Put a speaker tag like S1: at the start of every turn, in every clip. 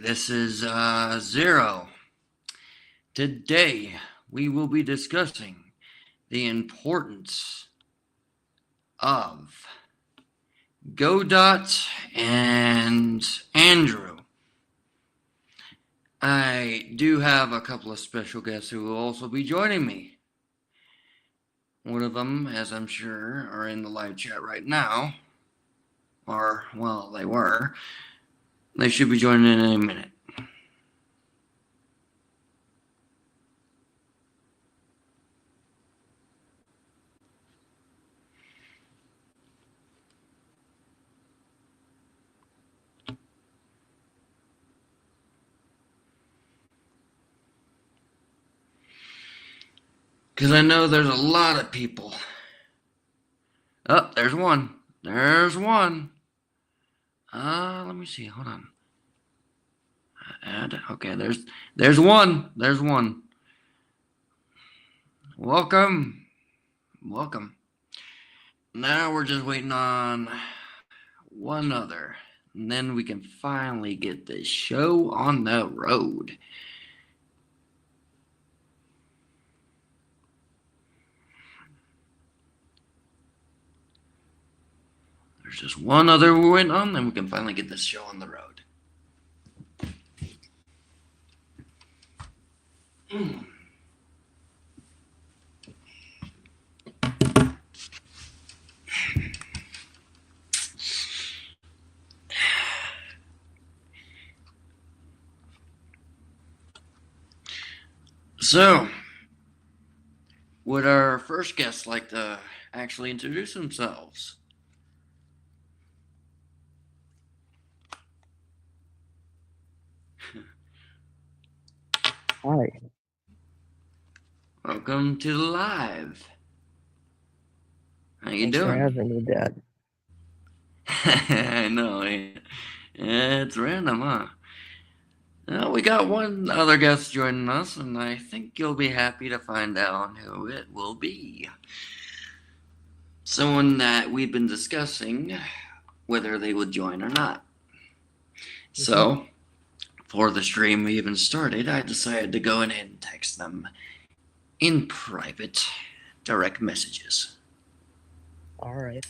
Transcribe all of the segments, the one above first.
S1: this is Zero. Today we will be discussing the importance of Godot and Andrew. I do have a couple of special guests who will also be joining me. One of them, as I'm sure, are in the live chat right now. Or, well, they were. They should be joining in a minute. Because I know there's a lot of people. Oh, there's one. There's one. Let me see. Hold on. Add. Okay, there's one. There's one. Welcome. Welcome. Now we're just waiting on one other. And then we can finally get this show on the road. There's just one other we're waiting on, then we can finally get this show on the road. So, would our first guests like to actually introduce themselves?
S2: Hi.
S1: Welcome to the live. How you
S2: Thanks
S1: doing?
S2: for having me, Dad.
S1: I know. It's random, huh? Well, we got one other guest joining us, and I think you'll be happy to find out who it will be. Someone that we've been discussing whether they would join or not. So, before the stream even started, I decided to go ahead and text them in private direct messages.
S2: All right.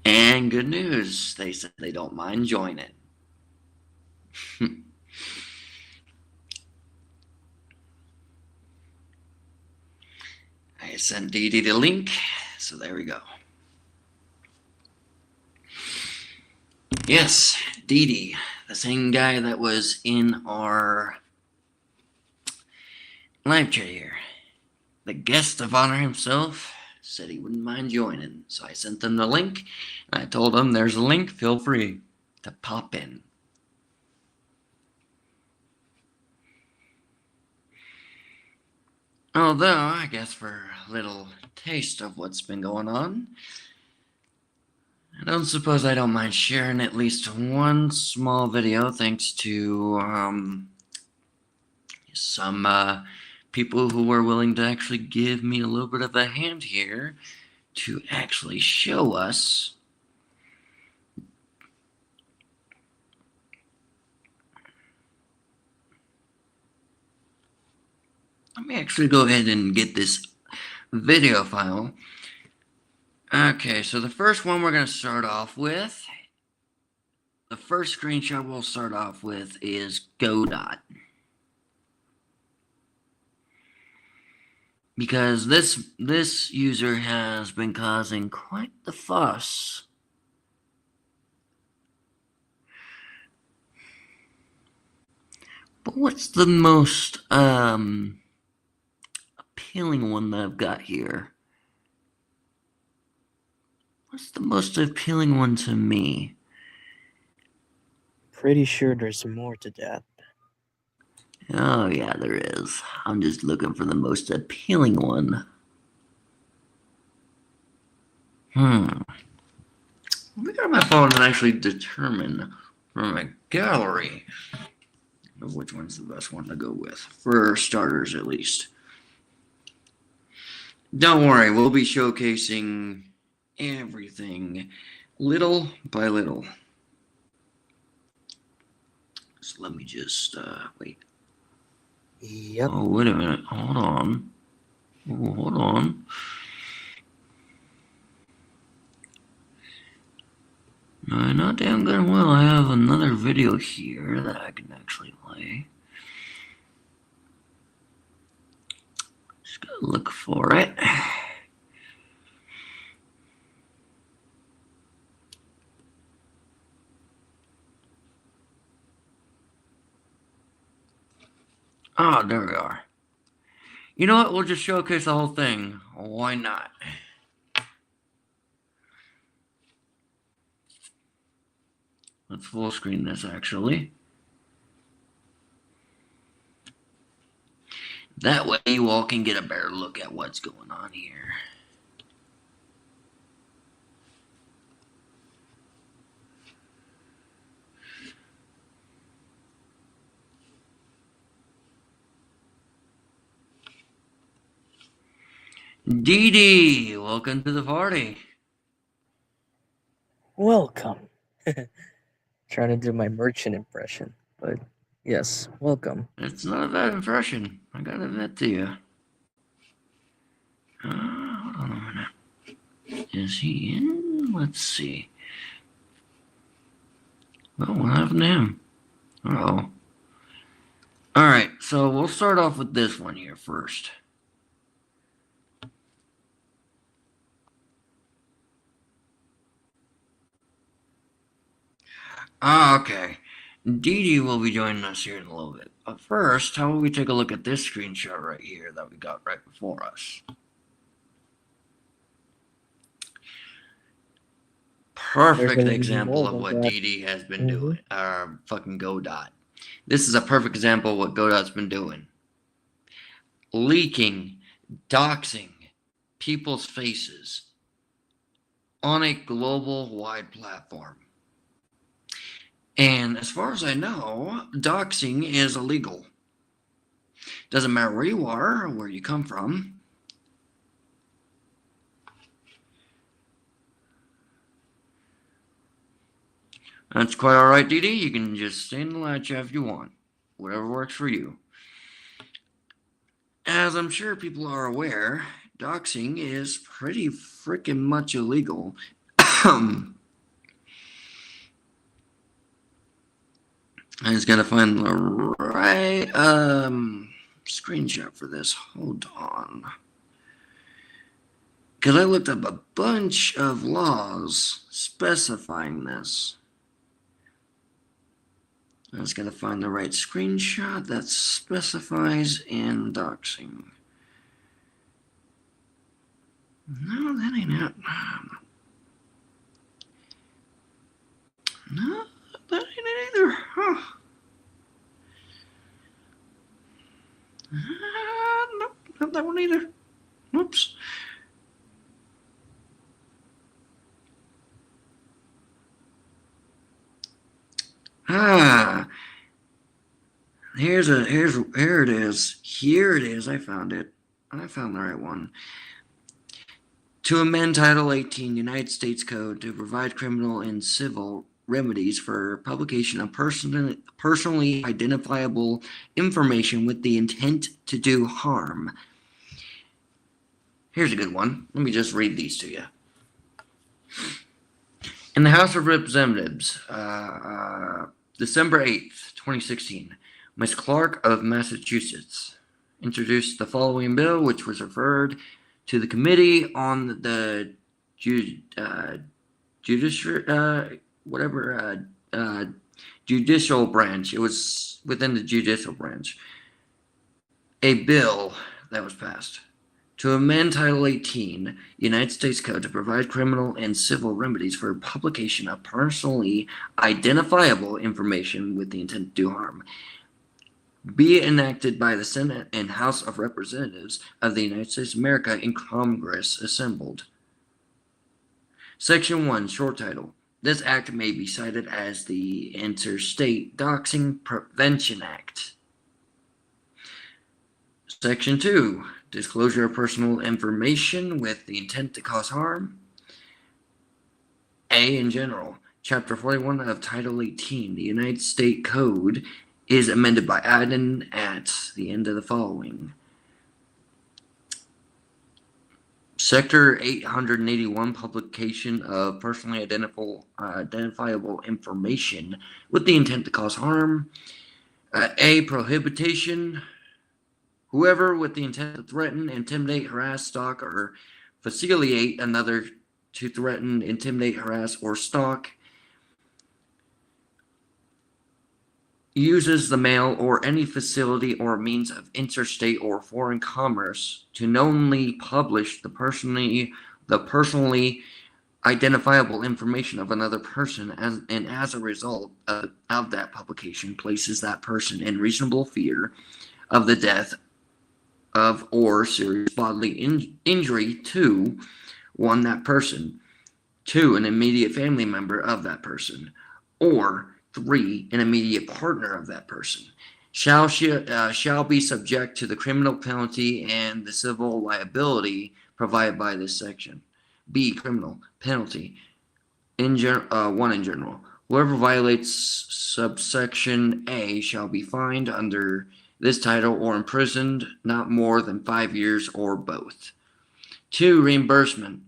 S1: And good news, they said they don't mind joining. I sent Dee Dee the link, so there we go. Yes, Dee Dee, the same guy that was in our live chat here. The guest of honor himself said he wouldn't mind joining, so I sent them the link, and I told them there's a link, feel free to pop in. Although, I guess for a little taste of what's been going on, I don't suppose I don't mind sharing at least one small video thanks to some people who were willing to actually give me a little bit of a hand here to actually show us let me actually go ahead and get this video file. Okay, so the first one we're going to start off with, the first screenshot we'll start off with is Godot. Because this user has been causing quite the fuss. But what's the most appealing one that I've got here? What's the most appealing one to me?
S2: Pretty sure there's more to that.
S1: Oh yeah, there is. I'm just looking for the most appealing one. Let me go to my phone and actually determine from my gallery of which one's the best one to go with, for starters at least. Don't worry, we'll be showcasing everything little by little. So let me just wait.
S2: Yep.
S1: Oh, wait a minute. Hold on. Oh, hold on. I know damn good and well I have another video here that I can actually play. Just gotta look for it. Ah, there we are. You know what? We'll just showcase the whole thing. Why not? Let's full screen this actually. That way you all can get a better look at what's going on here. Dee Dee, welcome to the party.
S2: Welcome. Trying to do my merchant impression, but yes, welcome.
S1: It's not a bad impression, I gotta admit to you. Hold on a minute. Is he in? Let's see. Oh, what happened to him? Uh-oh. Alright, so we'll start off with this one here first. Okay. Dee Dee will be joining us here in a little bit. But first, how about we take a look at this screenshot right here that we got right before us. Perfect example of what Dee Dee has been doing. Fucking Godot. This is a perfect example of what Godot's been doing. Leaking, doxing people's faces on a global wide platform. And as far as I know, doxing is illegal. Doesn't matter where you are or where you come from. That's quite alright, Dee Dee. You can just stay in the live chat if you want. Whatever works for you. As I'm sure people are aware, doxing is pretty freaking much illegal. I just gotta find the right screenshot for this. Hold on. Because I looked up a bunch of laws specifying this. I just gotta find the right screenshot that specifies in doxing. No, that ain't it. No, that ain't it either. Huh. Nope, not that one either. Whoops. Here it is. Here it is. I found it. I found the right one. To amend Title 18 United States Code to provide criminal and civil remedies for publication of personally identifiable information with the intent to do harm. Here's a good one. Let me just read these to you. In the House of Representatives, December 8th, 2016, Ms. Clark of Massachusetts introduced the following bill, which was referred to the Committee on the judicial branch. It was within the judicial branch. A bill that was passed to amend Title 18 United States Code to provide criminal and civil remedies for publication of personally identifiable information with the intent to do harm. Be enacted by the Senate and House of Representatives of the United States of America in Congress assembled. Section 1, short title. This act may be cited as the Interstate Doxing Prevention Act. Section 2, disclosure of personal information with the intent to cause harm. A, in general. Chapter 41 of Title 18, the United States Code is amended by adding at the end of the following. Sector 881, publication of personally identifiable information with the intent to cause harm. A, prohibition. Whoever with the intent to threaten, intimidate, harass, stalk, or facilitate another to threaten, intimidate, harass, or stalk uses the mail or any facility or means of interstate or foreign commerce to knowingly publish the personally identifiable information of another person, and as a result of that publication places that person in reasonable fear of the death of or serious bodily injury to one, that person, two, an immediate family member of that person, or three, an immediate partner of that person, shall be subject to the criminal penalty and the civil liability provided by this section. B, criminal penalty. In general, whoever violates subsection A shall be fined under this title or imprisoned not more than 5 years or both. 2, reimbursement.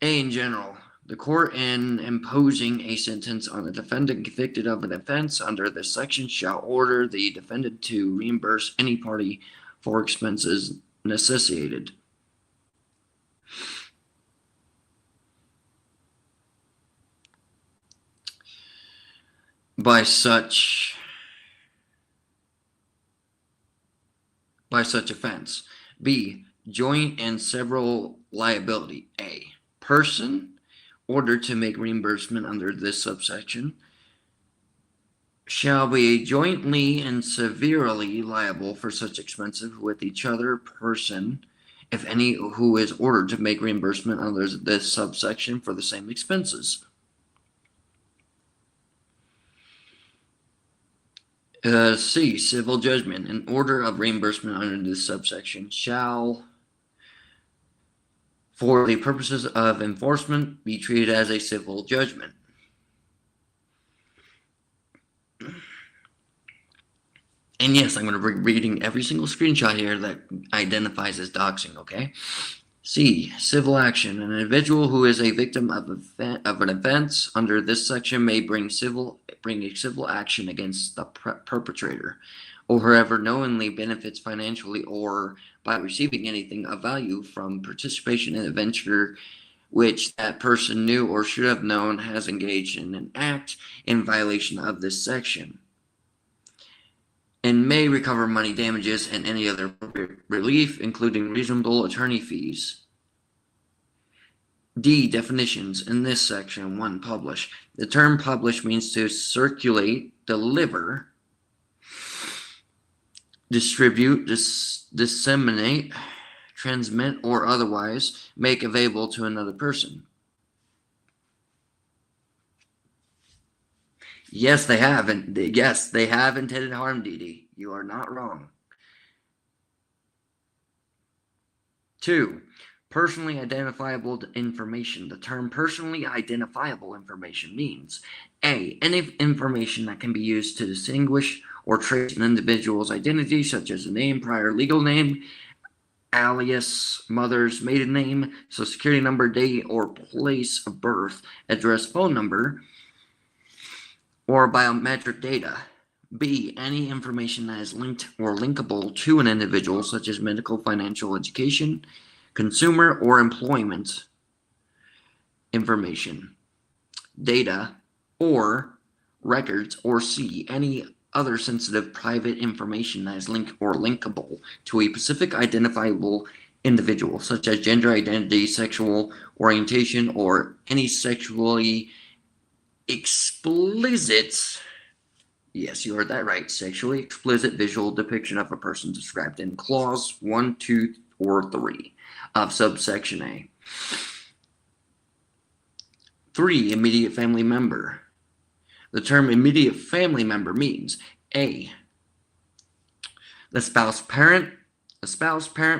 S1: A, in general, the court, in imposing a sentence on a defendant convicted of an offense under this section, shall order the defendant to reimburse any party for expenses necessitated by such offense. B, joint and several liability. A, person ordered to make reimbursement under this subsection shall be jointly and severally liable for such expenses with each other person, if any, who is ordered to make reimbursement under this subsection for the same expenses. C, civil judgment. An order of reimbursement under this subsection shall, for the purposes of enforcement, be treated as a civil judgment. And yes, I'm going to be reading every single screenshot here that identifies as doxing, okay? C, civil action. An individual who is a victim of an offense under this section may bring a civil action against the perpetrator, or whoever knowingly benefits financially or by receiving anything of value from participation in a venture which that person knew or should have known has engaged in an act in violation of this section, and may recover money damages and any other relief, including reasonable attorney fees. D, definitions. In this section, 1, publish. The term publish means to circulate, deliver, distribute, disseminate, transmit, or otherwise make available to another person. Yes, they have. And yes, they have intended harm, Dee. You are not wrong. 2, personally identifiable information. The term personally identifiable information means A, any information that can be used to distinguish or trace an individual's identity, such as a name, prior legal name, alias, mother's maiden name, social security number, date or place of birth, address, phone number, or biometric data. B, any information that is linked or linkable to an individual, such as medical, financial, education, consumer, or employment information, data, or records. Or C, any other sensitive private information that is linked or linkable to a specific identifiable individual, such as gender identity, sexual orientation, or any sexually explicit, yes, you heard that right, sexually explicit visual depiction of a person described in clause 1, 2, or 3 of subsection A. 3, immediate family member. The term immediate family member means A, the spouse, parent,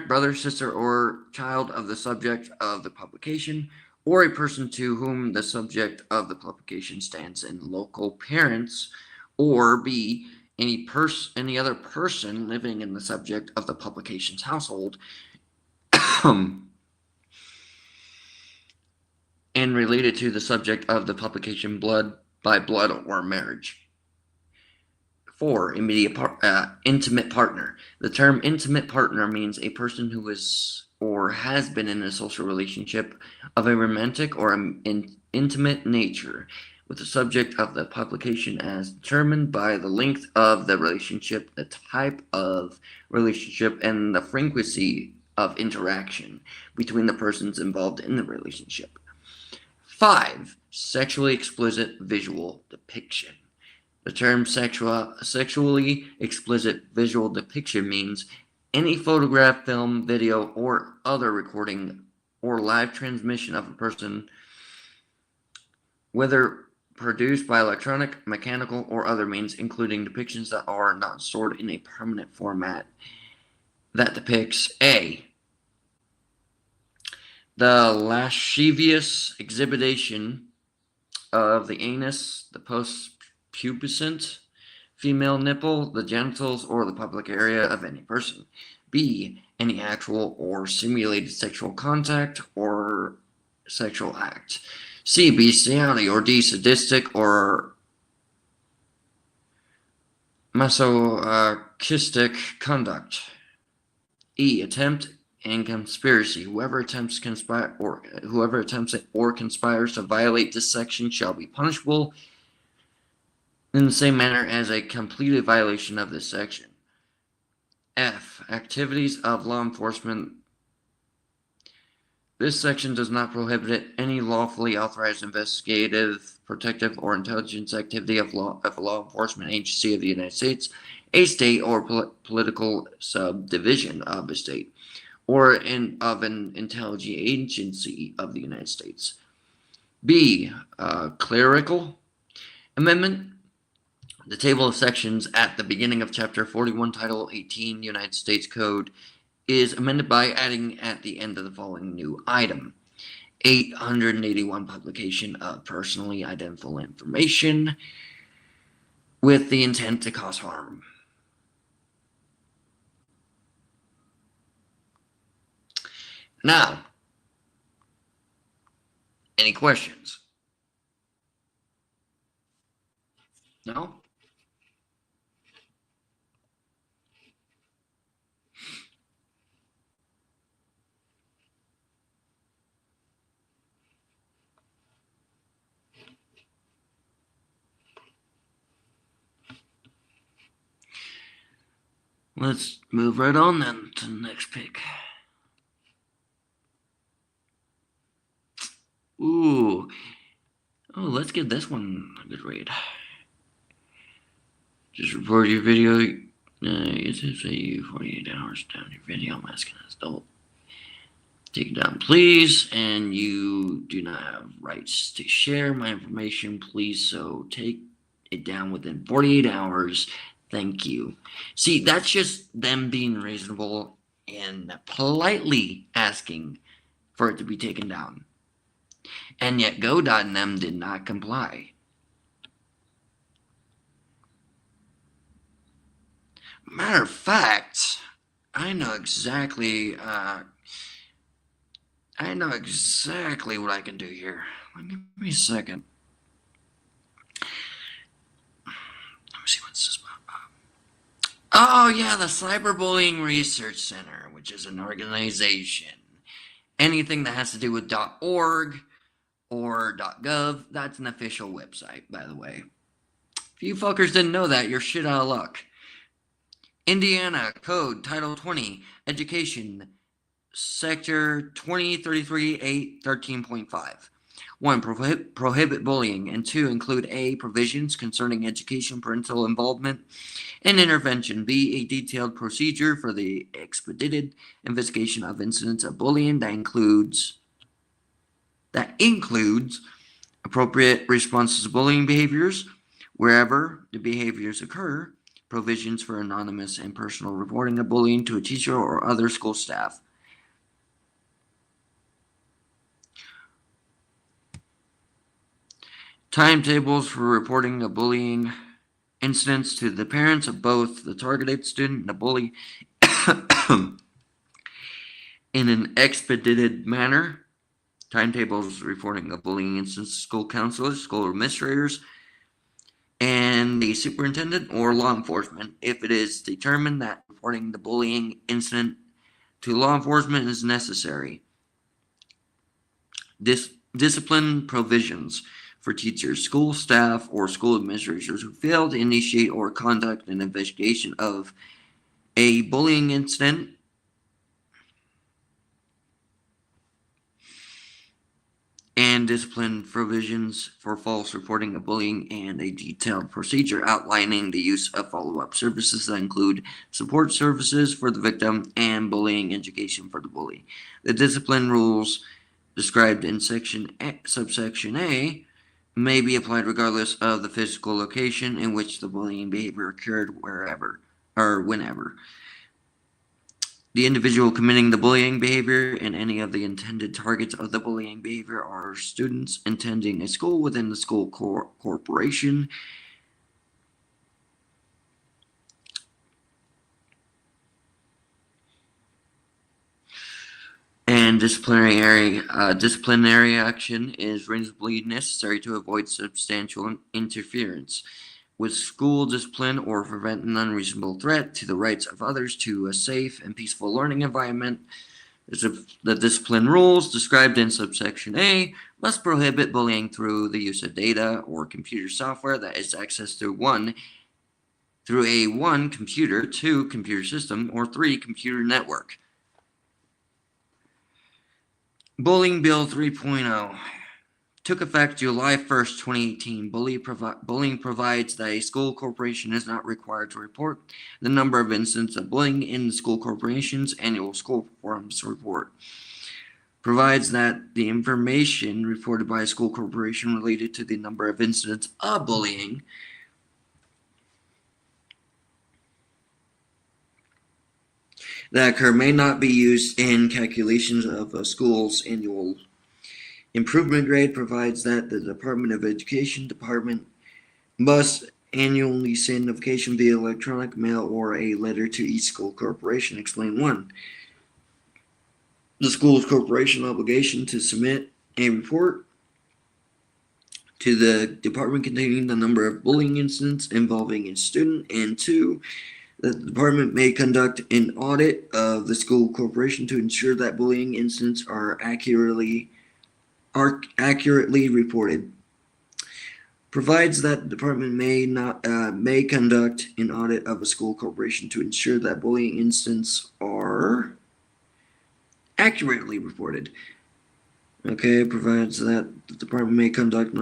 S1: brother, sister, or child of the subject of the publication, or a person to whom the subject of the publication stands in local parents, or B, any other person living in the subject of the publication's household and related to the subject of the publication blood by blood or marriage. 4. Intimate partner. The term intimate partner means a person who is or has been in a social relationship of a romantic or intimate nature with the subject of the publication as determined by the length of the relationship, the type of relationship, and the frequency of interaction between the persons involved in the relationship. 5. Sexually explicit visual depiction. The term sexually explicit visual depiction means any photograph, film, video, or other recording or live transmission of a person, whether produced by electronic, mechanical, or other means, including depictions that are not stored in a permanent format, that depicts A. The lascivious exhibition of the anus, the post-pubescent female nipple, the genitals, or the public area of any person. B. Any actual or simulated sexual contact or sexual act. C. Bestiality, or D. Sadistic or masochistic conduct. E. Attempt and conspiracy. Whoever attempts or conspires to violate this section shall be punishable in the same manner as a completed violation of this section. F. Activities of law enforcement. This section does not prohibit any lawfully authorized investigative, protective, or intelligence activity of a law enforcement agency of the United States, a state, or political subdivision of a state, or of an intelligence agency of the United States. B. Clerical amendment. The table of sections at the beginning of Chapter 41, Title 18, United States Code, is amended by adding at the end of the following new item. 881 publication of personally identifiable information with the intent to cause harm. Now, any questions? No? Let's move right on then to the next pick. Ooh. Oh, let's give this one a good read. Just report your video. It says you 48 hours down your video. I'm asking us, don't take it down, please. And you do not have rights to share my information, please. So take it down within 48 hours. Thank you. See, that's just them being reasonable and politely asking for it to be taken down. And yet Godot and them did not comply. Matter of fact, I know exactly what I can do here. Give me a second. Let me see what this is about. Oh yeah, the Cyberbullying Research Center, which is an organization. Anything that has to do with .org or .gov, that's an official website, by the way. If you fuckers didn't know that, you're shit out of luck. Indiana Code Title 20 Education Sector 2033-8-13.5. 1. Prohibit bullying, and 2. Include A. Provisions concerning education, parental involvement, and intervention. B. A detailed procedure for the expedited investigation of incidents of bullying that includes appropriate responses to bullying behaviors wherever the behaviors occur. Provisions for anonymous and personal reporting of bullying to a teacher or other school staff. Timetables for reporting of bullying incidents to the parents of both the targeted student and the bully in an expedited manner. Timetables reporting of bullying incidents to school counselors, school administrators, and the superintendent or law enforcement if it is determined that reporting the bullying incident to law enforcement is necessary. Discipline provisions for teachers, school staff, or school administrators who fail to initiate or conduct an investigation of a bullying incident and discipline provisions for false reporting of bullying, and a detailed procedure outlining the use of follow-up services that include support services for the victim and bullying education for the bully. The discipline rules described in subsection A may be applied regardless of the physical location in which the bullying behavior occurred, wherever or whenever. The individual committing the bullying behavior and any of the intended targets of the bullying behavior are students attending a school within the school corporation. And disciplinary action is reasonably necessary to avoid substantial interference with school discipline or prevent an unreasonable threat to the rights of others to a safe and peaceful learning environment. The discipline rules described in subsection A must prohibit bullying through the use of data or computer software that is accessed through a 1 computer, 2 computer system, or 3 computer network. Bullying Bill 3.0 took effect July 1st, 2018. Bullying provides that a school corporation is not required to report the number of incidents of bullying in the school corporation's annual school performance report. Provides that the information reported by a school corporation related to the number of incidents of bullying that occur may not be used in calculations of a school's annual improvement grade. Provides that the Department of Education department must annually send notification via electronic mail or a letter to each school corporation. Explain 1. The school's corporation obligation to submit a report to the department containing the number of bullying incidents involving a student, and 2, that the department may conduct an audit of the school corporation to ensure that bullying incidents are accurately reported. Provides that the department may conduct an audit of a school corporation to ensure that bullying incidents are accurately reported. Okay, provides that the department may conduct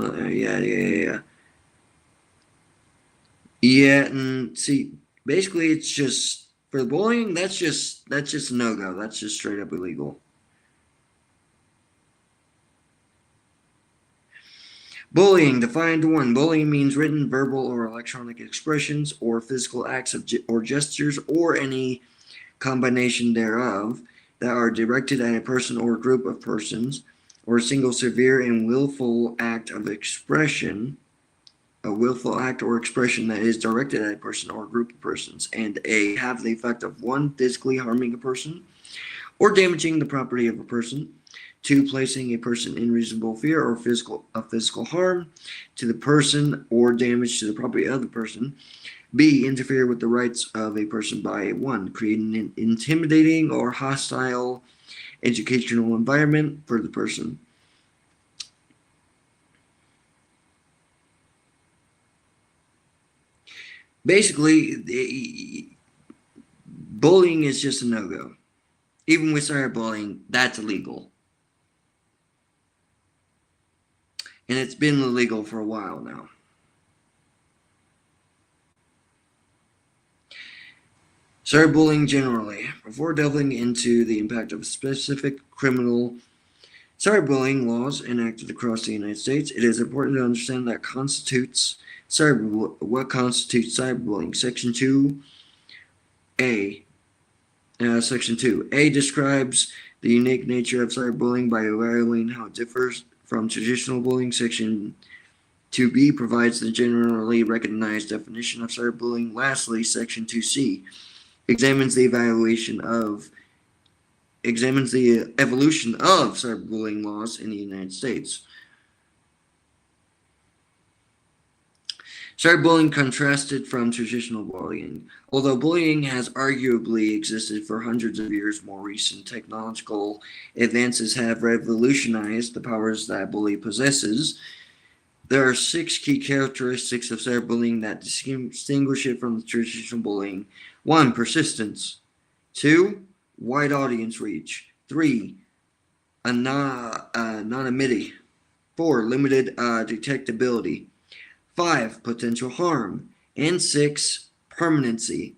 S1: and see, basically it's just for the bullying, that's just a no-go. That's just straight up illegal. Bullying, defined 1. Bullying means written, verbal, or electronic expressions or physical acts or gestures or any combination thereof that are directed at a person or group of persons, or a single severe and willful act or expression that is directed at a person or group of persons, and have the effect of 1. Physically harming a person or damaging the property of a person. 2. Placing a person in reasonable fear or physical harm to the person or damage to the property of the person. B. Interfere with the rights of a person by 1. Creating an intimidating or hostile educational environment for the person. Basically, bullying is just a no-go. Even with cyberbullying, that's illegal. And it's been illegal for a while now. Cyberbullying generally. Before delving into the impact of specific criminal cyberbullying laws enacted across the United States, it is important to understand what constitutes cyberbullying. Section 2A. Section 2A describes the unique nature of cyberbullying by evaluating how it differs from traditional bullying. Section 2B provides the generally recognized definition of cyberbullying. Lastly, Section 2C examines the evolution of cyberbullying laws in the United States. Cyberbullying contrasted from traditional bullying. Although bullying has arguably existed for hundreds of years, more recent technological advances have revolutionized the powers that bully possesses. There are 6 key characteristics of cyberbullying that distinguish it from traditional bullying. 1. Persistence. 2. Wide audience reach. 3. Anonymity. 4. Limited detectability. 5. Potential harm. And 6. Permanency.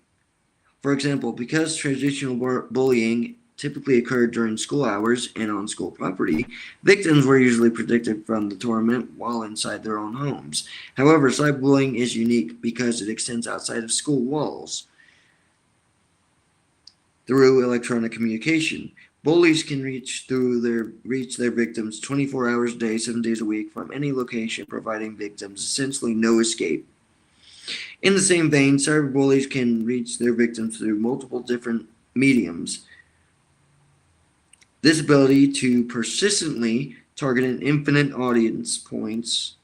S1: For example, because traditional bullying typically occurred during school hours and on school property, victims were usually protected from the torment while inside their own homes. However, cyberbullying is unique because it extends outside of school walls through electronic communication. Bullies can reach their victims 24 hours a day, 7 days a week from any location, providing victims essentially no escape. In the same vein, cyberbullies can reach their victims through multiple different mediums. This ability to persistently target an infinite audience points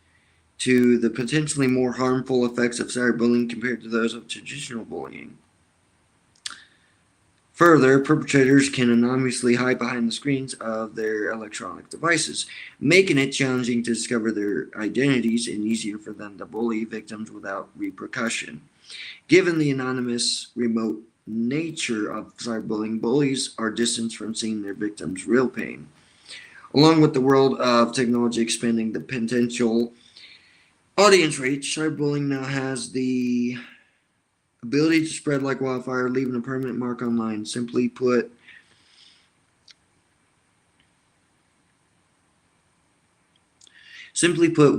S1: to the potentially more harmful effects of cyberbullying compared to those of traditional bullying. Further, perpetrators can anonymously hide behind the screens of their electronic devices, making it challenging to discover their identities and easier for them to bully victims without repercussion. Given the anonymous, remote nature of cyberbullying, bullies are distanced from seeing their victims' real pain. Along with the world of technology expanding the potential audience reach, cyberbullying now has the ability to spread like wildfire, leaving a permanent mark online. Simply put,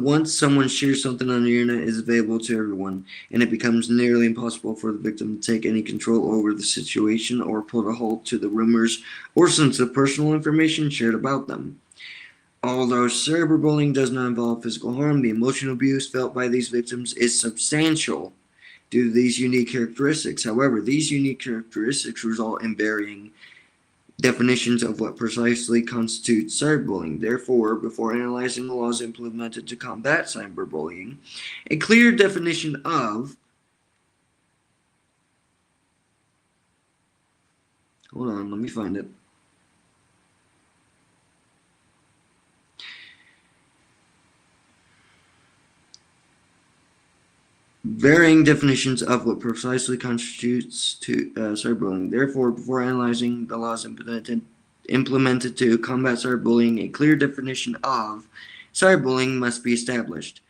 S1: once someone shares something on the internet, it is available to everyone, and it becomes nearly impossible for the victim to take any control over the situation or put a halt to the rumors or sensitive personal information shared about them. Although cyberbullying does not involve physical harm, the emotional abuse felt by these victims is substantial due to these unique characteristics. However, these unique characteristics result in varying definitions of what precisely constitutes cyberbullying. Therefore, before analyzing the laws implemented to combat cyberbullying, a clear definition of hold on, let me find it. Varying definitions of what precisely constitutes cyberbullying. Therefore, before analyzing the laws implemented to combat cyberbullying, a clear definition of cyberbullying must be established.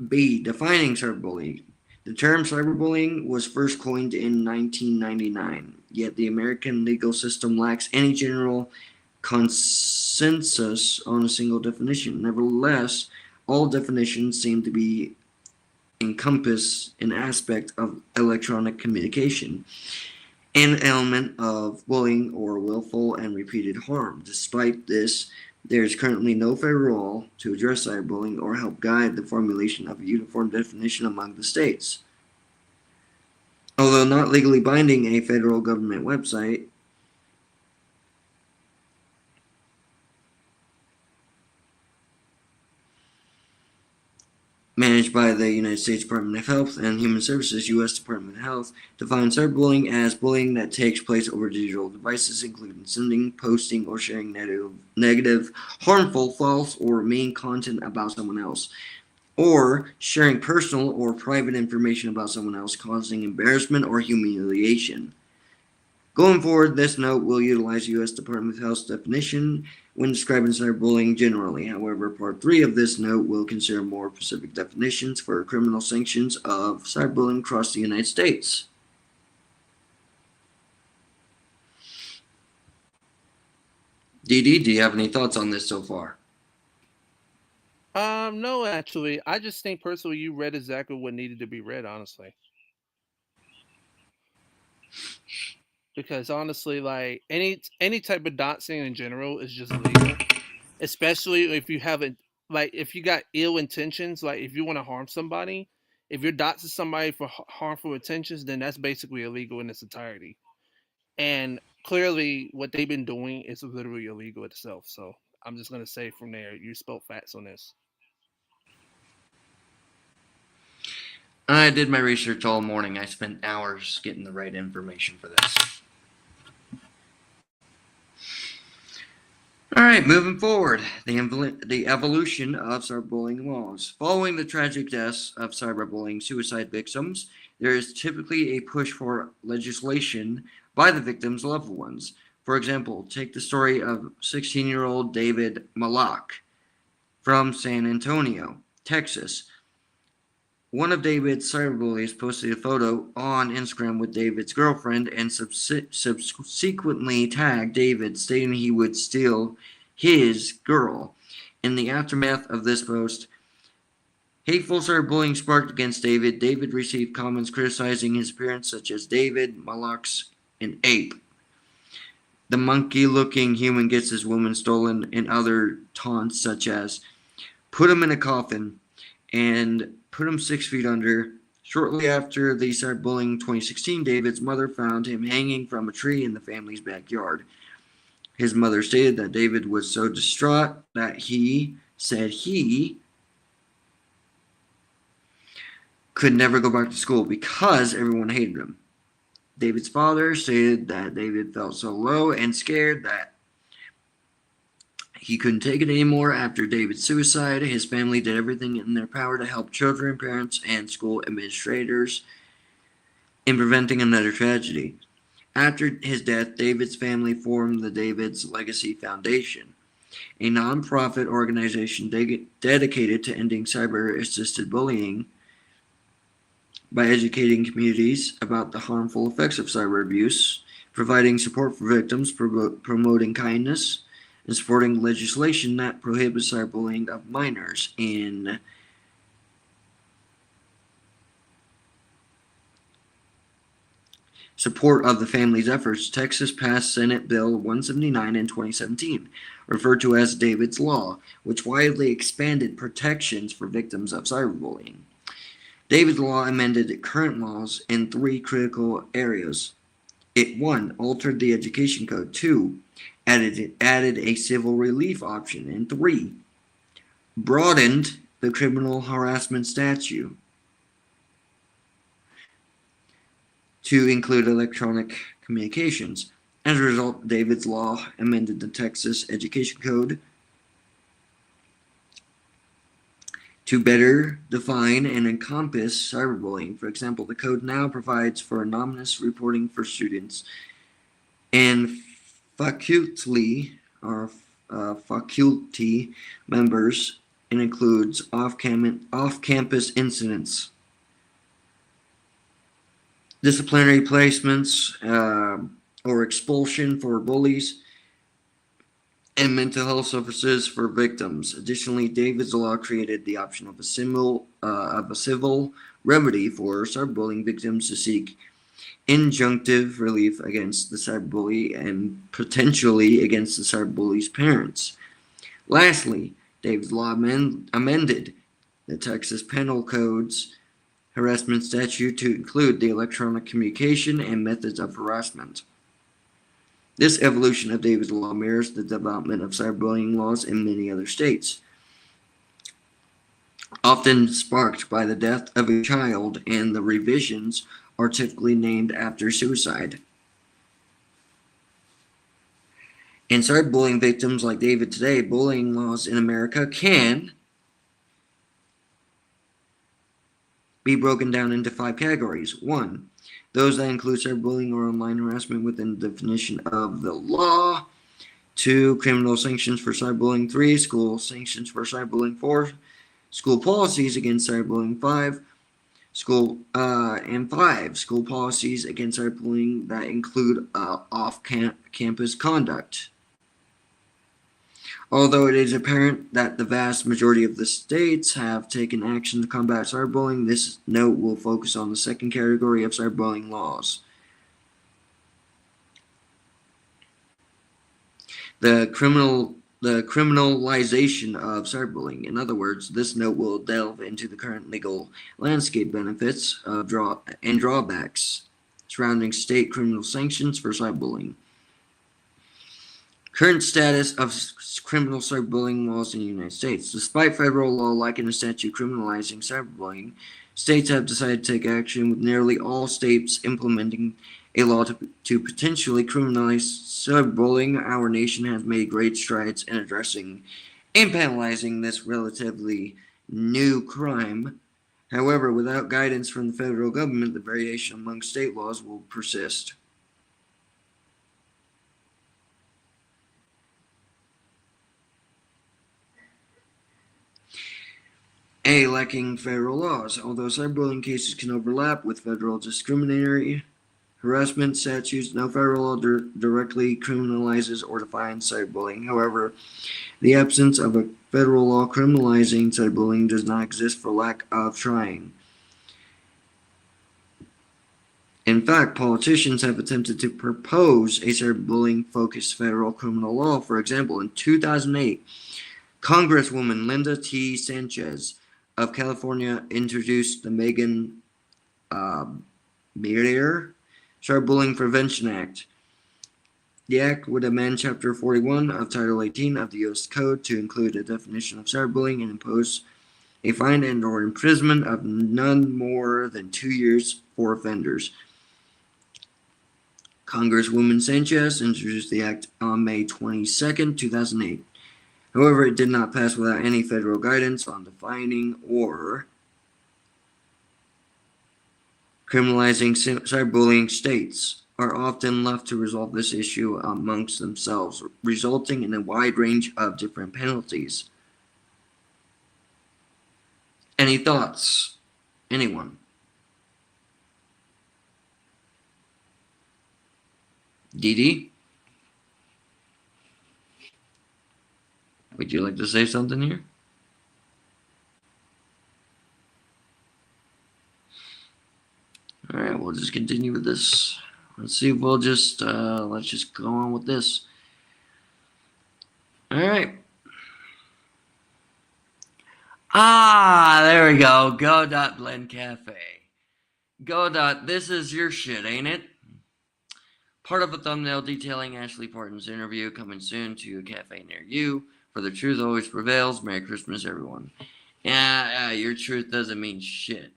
S1: B. Defining cyberbullying. The term cyberbullying was first coined in 1999, yet the American legal system lacks any general consensus on a single definition. Nevertheless, all definitions seem to be encompass an aspect of electronic communication, an element of bullying or willful and repeated harm. Despite this, there is currently no federal law to address cyberbullying or help guide the formulation of a uniform definition among the states. Although not legally binding, a federal government website managed by the United States Department of Health and Human Services, U.S. Department of Health, defines cyberbullying as bullying that takes place over digital devices, including sending, posting, or sharing negative, harmful, false, or mean content about someone else, or sharing personal or private information about someone else, causing embarrassment or humiliation. Going forward, this note will utilize U.S. Department of Health's definition when describing cyberbullying generally. However, Part 3 of this note will consider more specific definitions for criminal sanctions of cyberbullying across the United States. DD, do you have any thoughts on this so far?
S3: No, actually, I just think personally you read exactly what needed to be read, honestly. Because honestly, like any type of doxing in general is just legal, especially if you haven't like if you got ill intentions, like if you want to harm somebody, if you're doxing somebody for harmful intentions, then that's basically illegal in its entirety. And clearly, what they've been doing is literally illegal itself. So I'm just gonna say from there, you spoke facts on this.
S1: I did my research all morning. I spent hours getting the right information for this. All right, moving forward, the evolution of cyberbullying laws. Following the tragic deaths of cyberbullying suicide victims, there is typically a push for legislation by the victims' loved ones. For example, take the story of 16-year-old David Malak from San Antonio, Texas. One of David's cyberbullies posted a photo on Instagram with David's girlfriend and subsequently tagged David, stating he would steal his girl. In the aftermath of this post, hateful cyberbullying sparked against David. David received comments criticizing his appearance, such as David Malak's an ape. The monkey-looking human gets his woman stolen, and other taunts such as put him in a coffin and put him 6 feet under. Shortly after the cyberbullying in 2016, David's mother found him hanging from a tree in the family's backyard. His mother stated that David was so distraught that he said he could never go back to school because everyone hated him. David's father stated that David felt so low and scared that he couldn't take it anymore after David's suicide. His family did everything in their power to help children, parents, and school administrators in preventing another tragedy. After his death, David's family formed the David's Legacy Foundation, a nonprofit organization dedicated to ending cyber-assisted bullying by educating communities about the harmful effects of cyber abuse, providing support for victims, promoting kindness, and supporting legislation that prohibits cyberbullying of minors. In support of the family's efforts, Texas passed Senate Bill 179 in 2017, referred to as David's Law, which widely expanded protections for victims of cyberbullying. David's Law amended current laws in 3 critical areas. It 1. Altered the education code. 2. Added a civil relief option. And 3. Broadened the criminal harassment statute to include electronic communications. As a result, David's Law amended the Texas Education Code to better define and encompass cyberbullying. For example, the code now provides for anonymous reporting for students and faculty members, and includes off-campus incidents, disciplinary placements or expulsion for bullies, and mental health services for victims. Additionally, David's Law created the option of a civil remedy for cyberbullying victims to seek injunctive relief against the cyberbully and potentially against the cyberbully's parents. Lastly, David's Law amended the Texas Penal Code's harassment statute to include the electronic communication and methods of harassment. This evolution of David's Law mirrors the development of cyberbullying laws in many other states, often sparked by the death of a child, and the revisions are typically named after suicide. And cyberbullying victims like David today, bullying laws in America can be broken down into 5 categories. 1. Those that include cyberbullying or online harassment within the definition of the law. 2. Criminal sanctions for cyberbullying. 3. School sanctions for cyberbullying. 4. School policies against cyberbullying. 5. School policies against cyberbullying that include off-campus conduct. Although it is apparent that the vast majority of the states have taken action to combat cyberbullying, this note will focus on the second category of cyberbullying laws. The the criminalization of cyberbullying. In other words, this note will delve into the current legal landscape, benefits of and drawbacks surrounding state criminal sanctions for cyberbullying. Current status of criminal cyberbullying laws in the United States. Despite federal law lacking a statute criminalizing cyberbullying, states have decided to take action, with nearly all states implementing a law to potentially criminalize cyberbullying. Our nation has made great strides in addressing and penalizing this relatively new crime. However, without guidance from the federal government, the variation among state laws will persist. A. Lacking federal laws. Although cyberbullying cases can overlap with federal discriminatory harassment statutes, no federal law directly criminalizes or defines cyberbullying. However, the absence of a federal law criminalizing cyberbullying does not exist for lack of trying. In fact, politicians have attempted to propose a cyberbullying-focused federal criminal law. For example, in 2008, Congresswoman Linda T. Sanchez of California introduced the Megan Meyer Cyberbullying Prevention Act. The act would amend Chapter 41 of Title 18 of the U.S. Code to include a definition of cyberbullying and impose a fine and/or imprisonment of none more than 2 years for offenders. Congresswoman Sanchez introduced the act on May 22, 2008. However, it did not pass without any federal guidance on defining or criminalizing cyberbullying. States are often left to resolve this issue amongst themselves, resulting in a wide range of different penalties. Any thoughts? Anyone? Dee Dee? Would you like to say something here? All right, we'll just continue with this. Let's see if we'll just, let's just go on with this. All right. There we go. Godot Blend Cafe. Godot, this is your shit, ain't it? Part of a thumbnail detailing Ashley Parton's interview, coming soon to a cafe near you. For the truth always prevails. Merry Christmas, everyone. Yeah, your truth doesn't mean shit.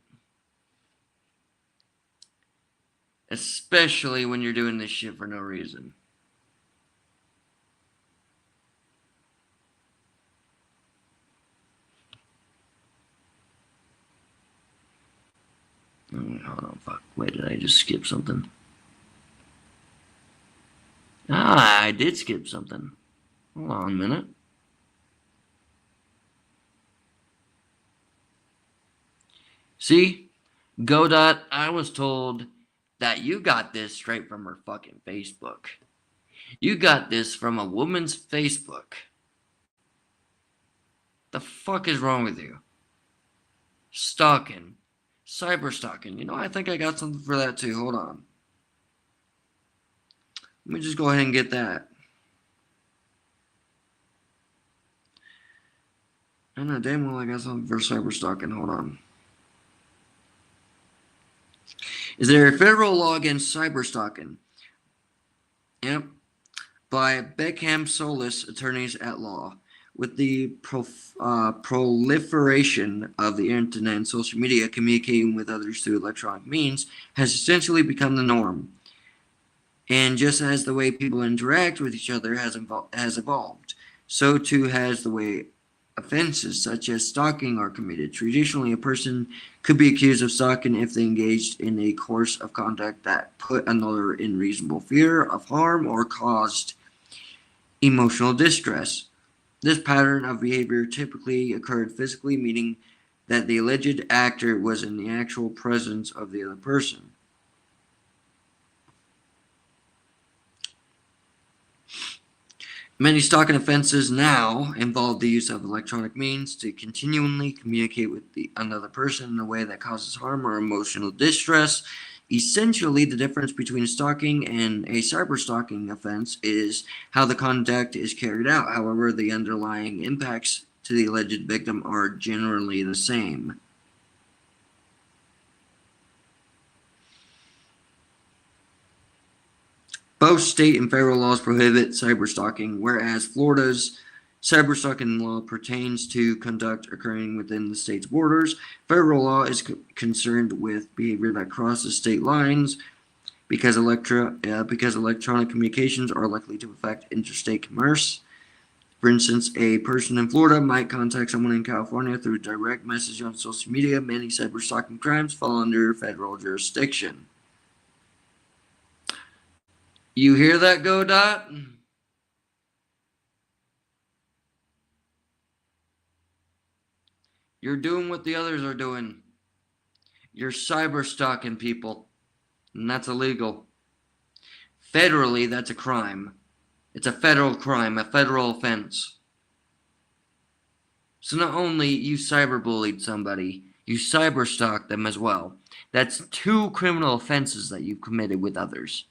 S1: Especially when you're doing this shit for no reason. Hold on, fuck. Wait, did I just skip something? I did skip something. Hold on a minute. See? Godot, I was told that you got this straight from her fucking Facebook. You got this from a woman's Facebook. The fuck is wrong with you? Stalking. Cyber stalking. You know, I think I got something for that too. Hold on. Let me just go ahead and get that. I know damn well I got something for cyber stalking. Hold on. Is there a federal law against cyber stalking? Yep. By Beckham Solis, attorneys at law. With the proliferation of the internet and social media, communicating with others through electronic means has essentially become the norm. And just as the way people interact with each other has evolved, so too has the way offenses such as stalking are committed. Traditionally, a person could be accused of stalking if they engaged in a course of conduct that put another in reasonable fear of harm or caused emotional distress. This pattern of behavior typically occurred physically, meaning that the alleged actor was in the actual presence of the other person. Many stalking offenses now involve the use of electronic means to continually communicate with another person in a way that causes harm or emotional distress. Essentially, the difference between stalking and a cyberstalking offense is how the conduct is carried out. However, the underlying impacts to the alleged victim are generally the same. Both state and federal laws prohibit cyberstalking, whereas Florida's cyberstalking law pertains to conduct occurring within the state's borders. Federal law is concerned with behavior that crosses state lines because electronic communications are likely to affect interstate commerce. For instance, a person in Florida might contact someone in California through direct message on social media. Many cyberstalking crimes fall under federal jurisdiction. You hear that, Godot? You're doing what the others are doing. You're cyberstalking people, and that's illegal. Federally, that's a crime. It's a federal crime, a federal offense. So not only you cyberbullied somebody, you cyberstalked them as well. That's 2 criminal offenses that you've committed with others.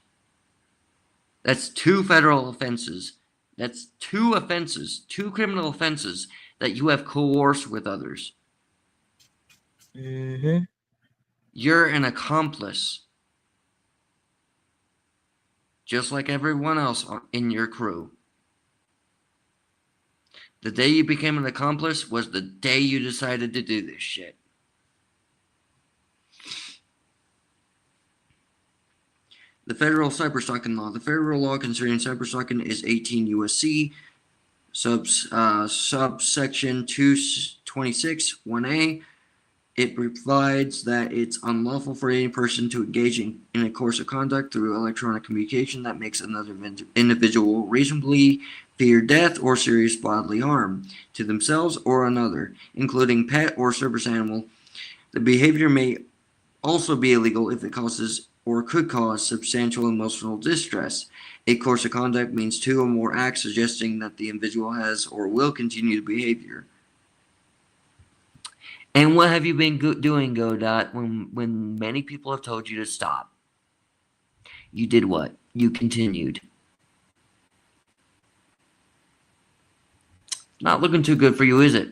S1: That's 2 federal offenses. That's 2 offenses, 2 criminal offenses that you have coerced with others.
S2: Mm-hmm.
S1: You're an accomplice. Just like everyone else in your crew. The day you became an accomplice was the day you decided to do this shit. The federal cyberstalking law. The federal law concerning cyberstalking is 18 U.S.C. Subsection 226 1A. It provides that it's unlawful for any person to engage in a course of conduct through electronic communication that makes another individual reasonably fear death or serious bodily harm to themselves or another, including pet or service animal. The behavior may also be illegal if it causes or could cause substantial emotional distress. A course of conduct means 2 or more acts suggesting that the individual has or will continue the behavior. And what have you been doing, Godot, when many people have told you to stop? You did what? You continued. Not looking too good for you, is it?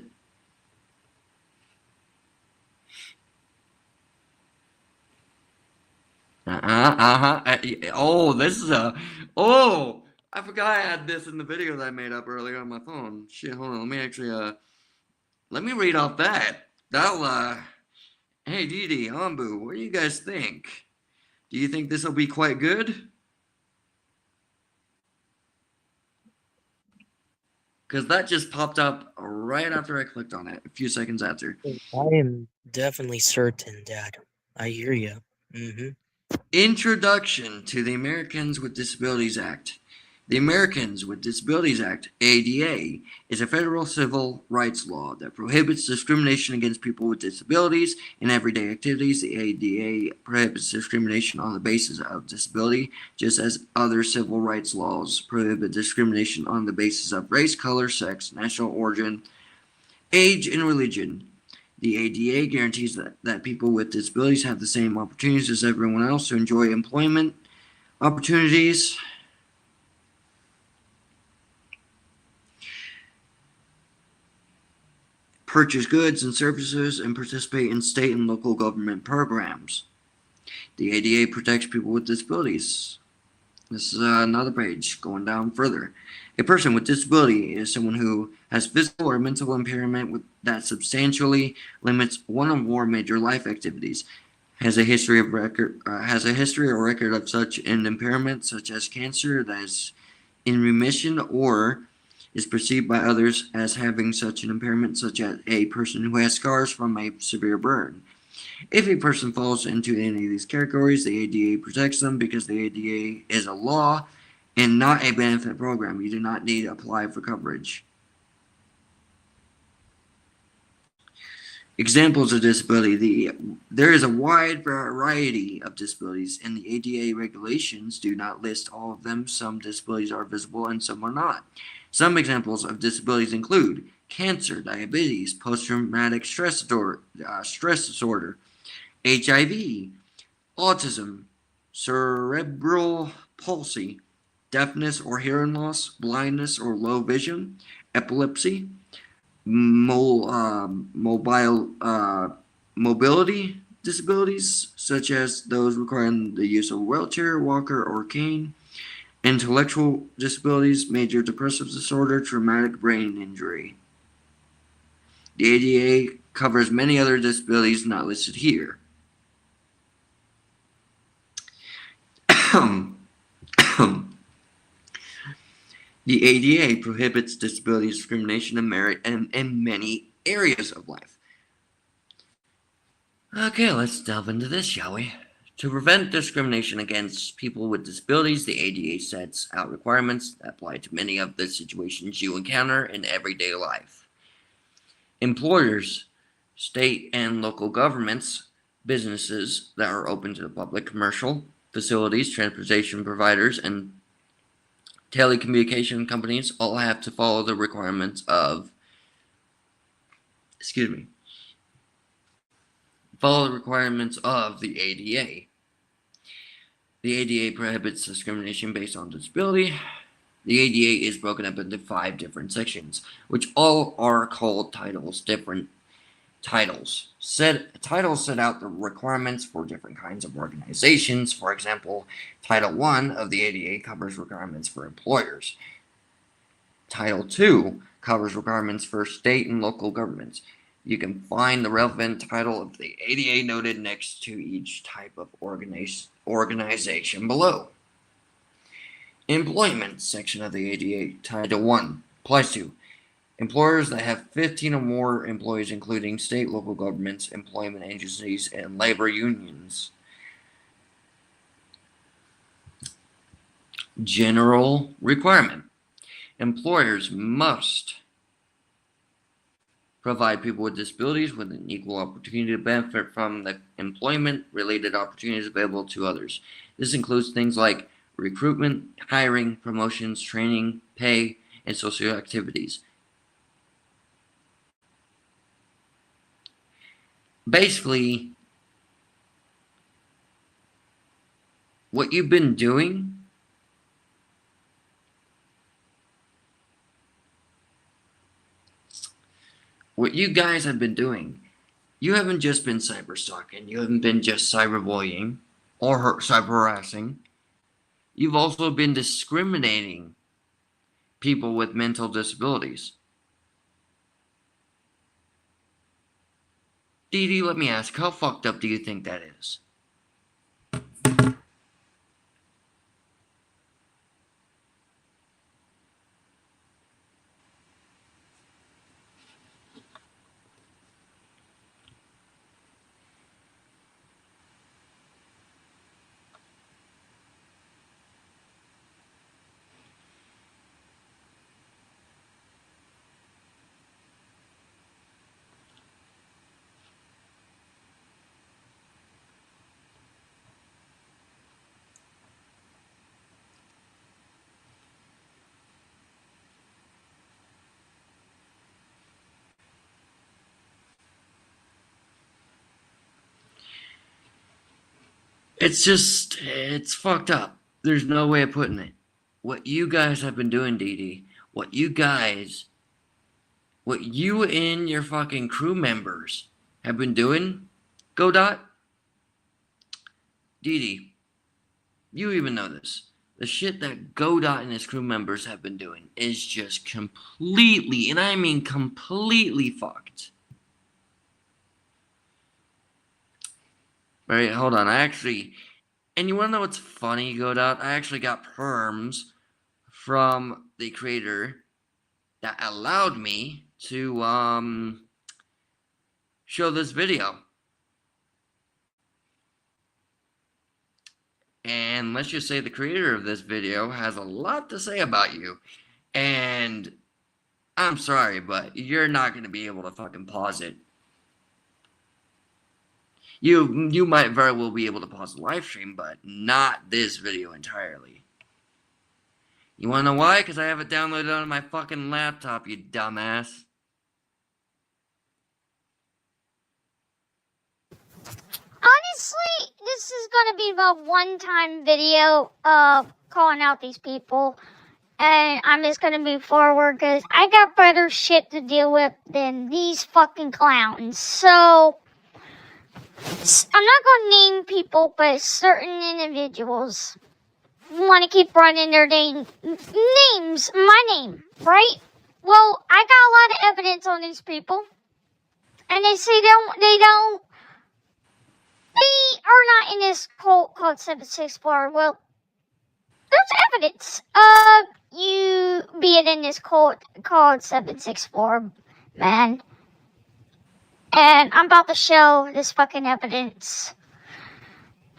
S1: Oh, this is a... Oh! I forgot I had this in the video that I made up earlier on my phone. Shit, hold on. Let me actually, let me read off that. That'll, hey, Didi, Ambu, what do you guys think? Do you think this will be quite good? Because that just popped up right after I clicked on it, a few seconds after.
S2: I am definitely certain, Dad. I hear you. Mm-hmm.
S1: Introduction to the Americans with Disabilities Act. The Americans with Disabilities Act, ADA, is a federal civil rights law that prohibits discrimination against people with disabilities in everyday activities. The ADA prohibits discrimination on the basis of disability, just as other civil rights laws prohibit discrimination on the basis of race, color, sex, national origin, age, and religion. The ADA guarantees that people with disabilities have the same opportunities as everyone else to enjoy employment opportunities, purchase goods and services, and participate in state and local government programs. The ADA protects people with disabilities. This is another page going down further. A person with disability is someone who has physical or mental impairment that substantially limits one or more major life activities, has a history or record of such an impairment, such as cancer that is in remission, or is perceived by others as having such an impairment, such as a person who has scars from a severe burn. If a person falls into any of these categories, the ADA protects them because the ADA is a law and not a benefit program. You do not need to apply for coverage. Examples of disability. There is a wide variety of disabilities, and the ADA regulations do not list all of them. Some disabilities are visible and some are not. Some examples of disabilities include cancer, diabetes, post-traumatic stress disorder, HIV, autism, cerebral palsy, deafness or hearing loss, blindness or low vision, epilepsy, mobility disabilities, such as those requiring the use of a wheelchair, walker, or cane, intellectual disabilities, major depressive disorder, traumatic brain injury. The ADA covers many other disabilities not listed here. The ADA prohibits disability discrimination and merit in many areas of life. Okay, let's delve into this, shall we? To prevent discrimination against people with disabilities, the ADA sets out requirements that apply to many of the situations you encounter in everyday life. Employers, state and local governments, businesses that are open to the public, commercial, facilities, transportation providers, and telecommunication companies all have to follow the requirements of the ADA. The ADA prohibits discrimination based on disability. The ADA is broken up into 5 different sections, which all are called titles. Different titles set out the requirements for different kinds of organizations. For example, Title 1 of the ADA covers requirements for employers. Title 2 covers requirements for state and local governments. You can find the relevant title of the ADA noted next to each type of organization below. Employment section of the ADA, Title 1, applies to employers that have 15 or more employees, including state, local governments, employment agencies, and labor unions. General requirement. Employers must provide people with disabilities with an equal opportunity to benefit from the employment-related opportunities available to others. This includes things like recruitment, hiring, promotions, training, pay, and social activities. Basically, what you've been doing what you guys have been doing, you haven't just been cyber stalking, you haven't been just cyberbullying or cyber harassing. You've also been discriminating people with mental disabilities. Dee Dee, let me ask, how fucked up do you think that is? It's fucked up. There's no way of putting it. What you guys have been doing, Dee Dee, what you and your fucking crew members have been doing, Godot, Dee Dee, you even know this. The shit that Godot and his crew members have been doing is just completely, and I mean completely fucked. Right, hold on. And you want to know what's funny, Godot? I actually got perms from the creator that allowed me to show this video. And let's just say the creator of this video has a lot to say about you. And I'm sorry, but you're not going to be able to fucking pause it. You might very well be able to pause the live stream, but not this video entirely. You wanna know why? Because I have it downloaded on my fucking laptop, you dumbass.
S4: Honestly, this is gonna be a one-time video of calling out these people, and I'm just gonna move forward because I got better shit to deal with than these fucking clowns. So I'm not gonna name people, but certain individuals want to keep running their names, my name, right? Well, I got a lot of evidence on these people, and they say they are not in this cult called 764. Well, there's evidence of you being in this cult called 764, man. And I'm about to show this fucking evidence.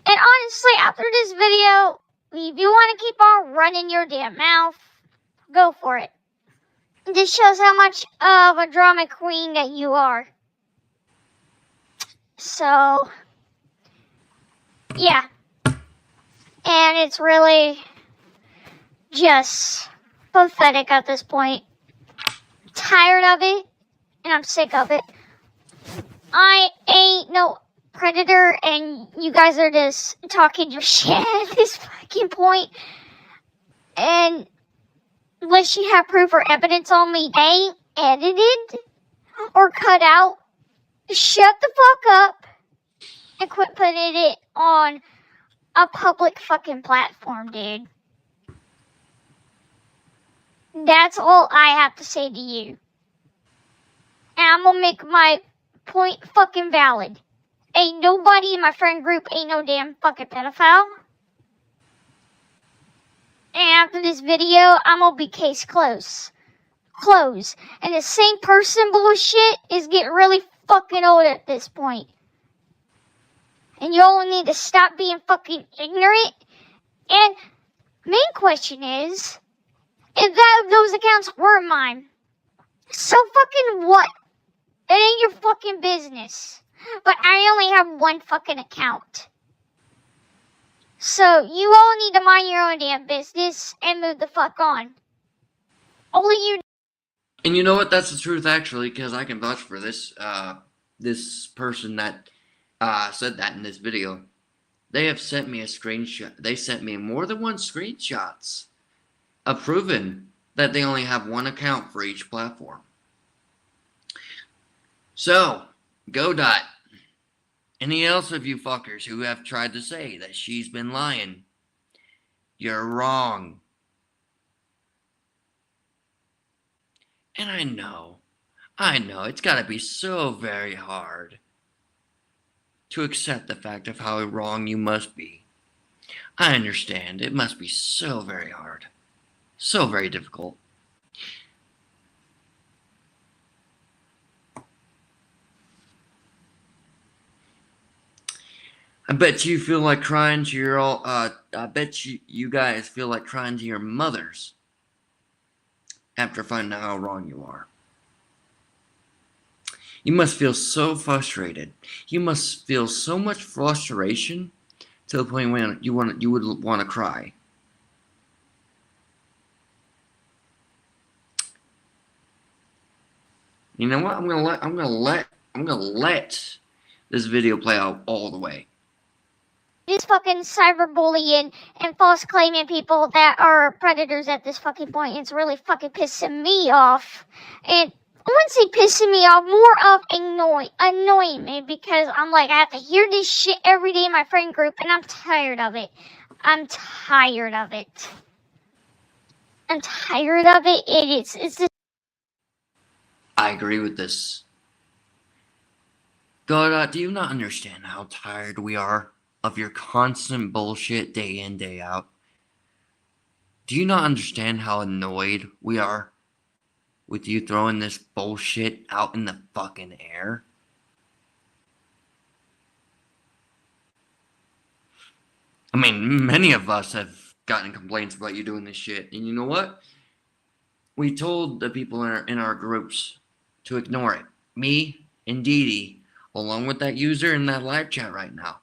S4: And honestly, after this video, if you want to keep on running your damn mouth, go for it. This shows how much of a drama queen that you are. So, yeah. And it's really just pathetic at this point. Tired of it, and I'm sick of it. I ain't no predator, and you guys are just talking your shit at this fucking point. And unless you have proof or evidence on me, they ain't edited or cut out. Shut the fuck up and quit putting it on a public fucking platform, dude. That's all I have to say to you. And I'm gonna make my point fucking valid. Ain't nobody in my friend group ain't no damn fucking pedophile. And after this video, I'm gonna be case closed. And the same person bullshit is getting really fucking old at this point. And you all need to stop being fucking ignorant. And main question is, if those accounts were mine, so fucking what? It ain't your fucking business. But I only have one fucking account. So you all need to mind your own damn business and move the fuck on. Only you.
S1: And you know what? That's the truth, actually, because I can vouch for this. This person that said that in this video. They have sent me a screenshot. They sent me more than one screenshots of proving that they only have one account for each platform. So, Godot. Any else of you fuckers who have tried to say that she's been lying, you're wrong. And I know, it's gotta be so very hard to accept the fact of how wrong you must be. I understand, it must be so very hard, so very difficult. I bet you feel like crying to your I bet you guys feel like crying to your mothers after finding out how wrong you are. You must feel so frustrated. You must feel so much frustration to the point when you would want to cry. You know what? I'm gonna let this video play out all the way.
S4: Just fucking cyberbullying and false claiming people that are predators at this fucking point. It's really fucking pissing me off. And I wouldn't say pissing me off, more of annoying me, because I'm like, I have to hear this shit every day in my friend group, and I'm tired of it. I'm tired of it. It's just...
S1: I agree with this. God, do you not understand how tired we are of your constant bullshit day in, day out? Do you not understand how annoyed we are with you throwing this bullshit out in the fucking air? I mean, many of us have gotten complaints about you doing this shit, and you know what? We told the people in our groups to ignore it. Me and Dee Dee, along with that user in that live chat right now.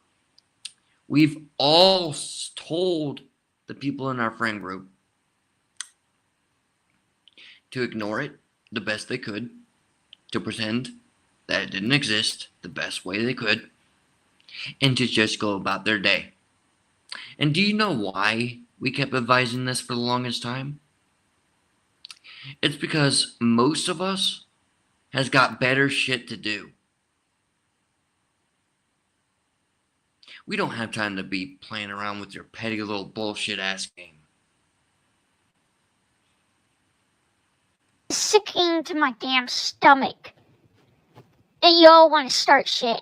S1: We've all told the people in our friend group to ignore it the best they could, to pretend that it didn't exist the best way they could, and to just go about their day. And do you know why we kept advising this for the longest time? It's because most of us has got better shit to do. We don't have time to be playing around with your petty little bullshit ass game.
S4: Sickening to my damn stomach. And y'all want to start shit.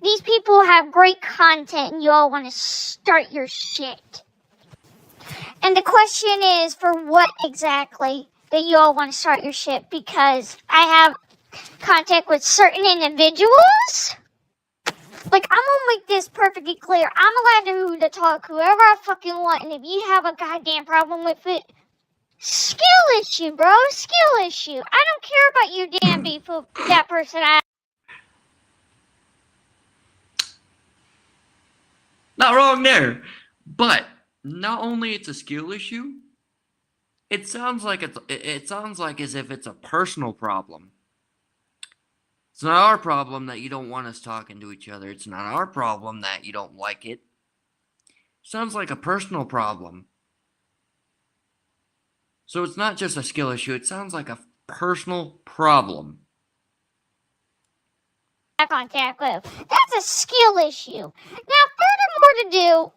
S4: These people have great content and y'all want to start your shit. And the question is, for what exactly that y'all want to start your shit? Because I have contact with certain individuals. Like, I'm gonna make this perfectly clear. I'm allowed to talk whoever I fucking want, and if you have a goddamn problem with it, skill issue, bro. Skill issue. I don't care about your damn beef with that person.
S1: Not wrong there. But not only it's a skill issue, it sounds like as if it's a personal problem. It's not our problem that you don't want us talking to each other. It's not our problem that you don't like it. Sounds like a personal problem. So it's not just a skill issue. It sounds like a personal problem.
S4: Contact with. That's a skill issue. Now, furthermore to do,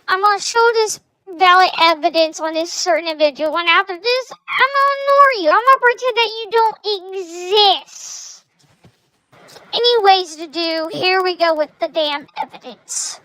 S4: I'm gonna show this valid evidence on this certain individual, and after this, I'm gonna ignore you. I'm gonna pretend that you don't exist. Anyways to do, here we go with the damn evidence.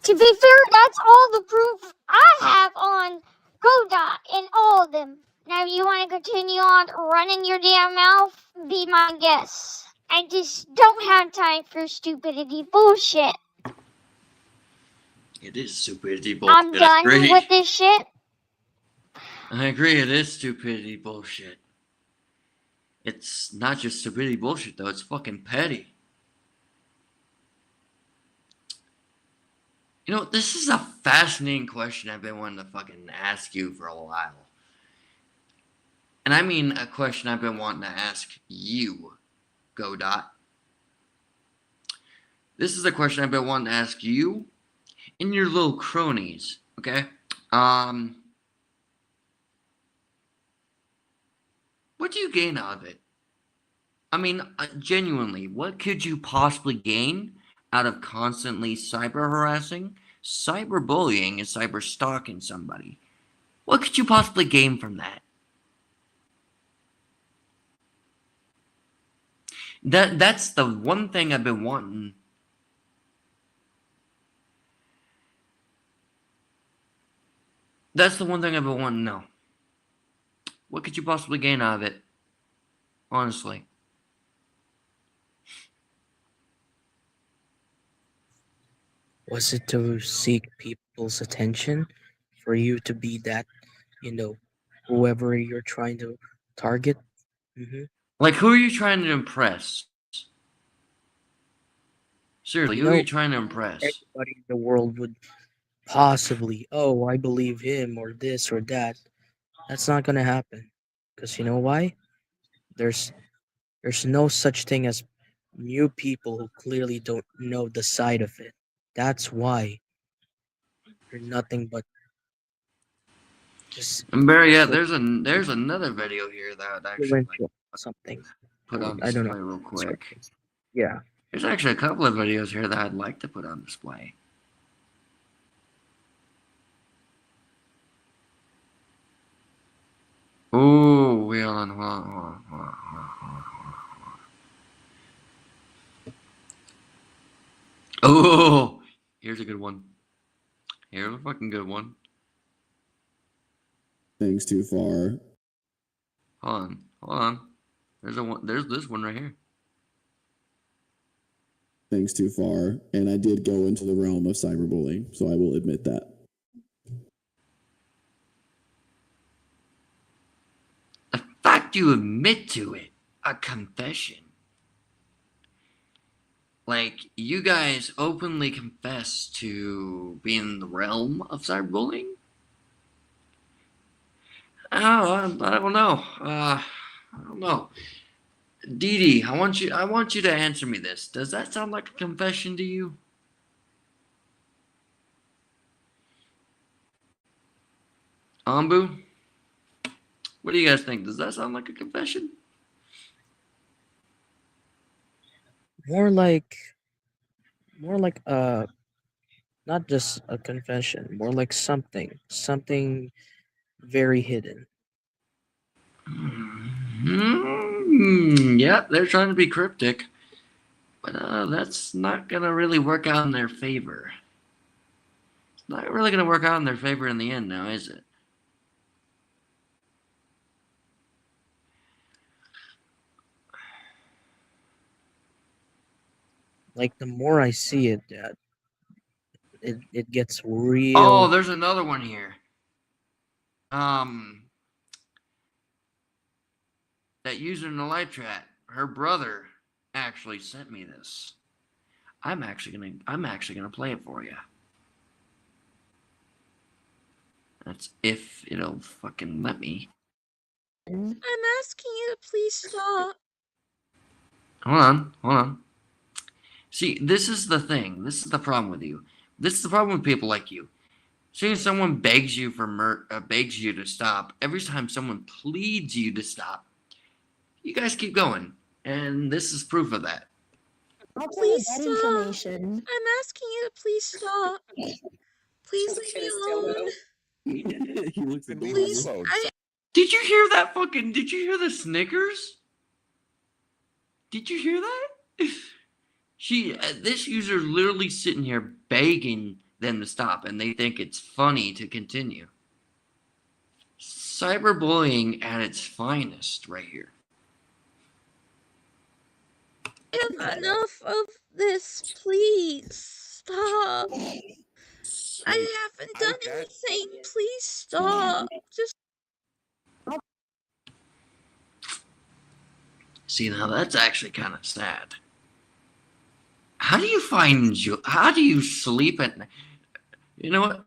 S4: To be fair, that's all the proof I have on Godot and all of them. Now, if you want to continue on running your damn mouth, be my guest. I just don't have time for stupidity bullshit.
S1: It is stupidity bullshit.
S4: I'm done with this shit.
S1: I agree, it is stupidity bullshit. It's not just stupidity bullshit, though. It's fucking petty. You know, this is a fascinating question I've been wanting to fucking ask you for a while. And I mean a question I've been wanting to ask you, Godot. This is a question I've been wanting to ask you and your little cronies, okay? What do you gain out of it? I mean, genuinely, what could you possibly gain out of constantly cyber harassing, cyberbullying, and cyber stalking somebody? What could you possibly gain from that? That's the one thing I've been wanting. That's the one thing I've been wanting to know. What could you possibly gain out of it? Honestly.
S2: Was it to seek people's attention? For you to be that, whoever you're trying to target?
S1: Like, who are you trying to impress? Seriously, who are you trying to impress?
S2: Everybody in the world would possibly, oh, I believe him or this or that. That's not gonna happen. Because you know why? There's no such thing as new people who clearly don't know the side of it. That's why you're nothing but just
S1: And Barry, yeah, there's another video here that I'd actually like
S2: influential something.
S1: put on
S2: I don't
S1: display
S2: know.
S1: real quick.
S2: Yeah.
S1: There's actually a couple of videos here that I'd like to put on display. Oh, hold on. Oh, here's a good one. Here's a fucking good one.
S5: Things too far.
S1: Hold on. There's this one right here.
S5: Things too far. And I did go into the realm of cyberbullying, so I will admit that.
S1: The fact you admit to it, a confession. Like, you guys openly confess to being in the realm of cyberbullying? I don't know. I don't know. Dee Dee, I want you to answer me this. Does that sound like a confession to you? Ambu? What do you guys think? Does that sound like a confession?
S2: More like not just a confession, more like something very hidden.
S1: Yeah, they're trying to be cryptic, but that's not gonna really work out in their favor. It's not really gonna work out in their favor in the end, now, is it?
S2: Like the more I see it, Dad, it gets real.
S1: Oh, there's another one here. That user in the live chat, her brother actually sent me this. I'm actually gonna play it for you. That's if it'll fucking let me.
S6: I'm asking you to please stop.
S1: Hold on. See, this is the thing. This is the problem with you. This is the problem with people like you. As soon as someone begs you begs you to stop, every time someone pleads you to stop, you guys keep going, and this is proof of that.
S6: Please stop. I'm asking you to please stop. Please leave me alone.
S5: He looks
S6: Please,
S5: adorable.
S1: Did you hear that fucking? Did you hear the Snickers? Did you hear that? This user literally sitting here begging them to stop, and they think it's funny to continue. Cyberbullying at its finest, right here.
S6: I have enough of this. Please stop. I haven't done anything. Please stop. Just
S1: See, now that's actually kind of sad. How do you sleep at night? You know what?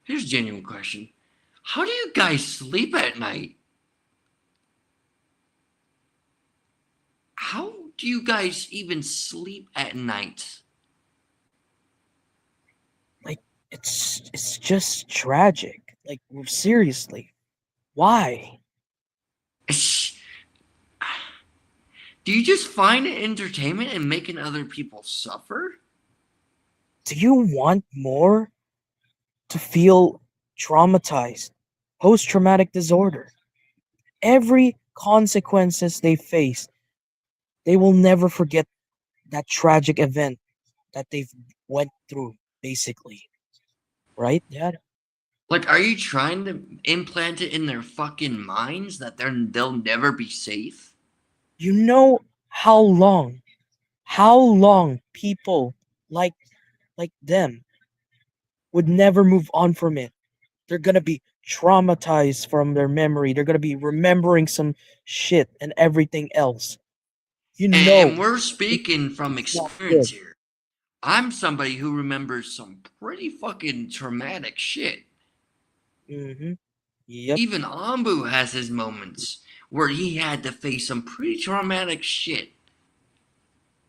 S1: Here's a genuine question. How do you guys sleep at night? How do you guys even sleep at night?
S2: Like it's just tragic. Like seriously. Why?
S1: Do you just find it entertainment in making other people suffer?
S2: Do you want more to feel traumatized? Post-traumatic disorder. Every consequences they face, they will never forget that tragic event that they've went through, basically. Right, Dad?
S1: Like, are you trying to implant it in their fucking minds that they'll never be safe?
S2: You know how long people like like them would never move on from it. They're gonna be traumatized from their memory. They're gonna be remembering some shit and everything else. You know,
S1: And we're speaking from
S2: it's not
S1: experience
S2: good.
S1: here. I'm somebody who remembers some pretty fucking traumatic shit.
S2: Mm-hmm. Yep.
S1: Even Ambu has his moments where he had to face some pretty traumatic shit.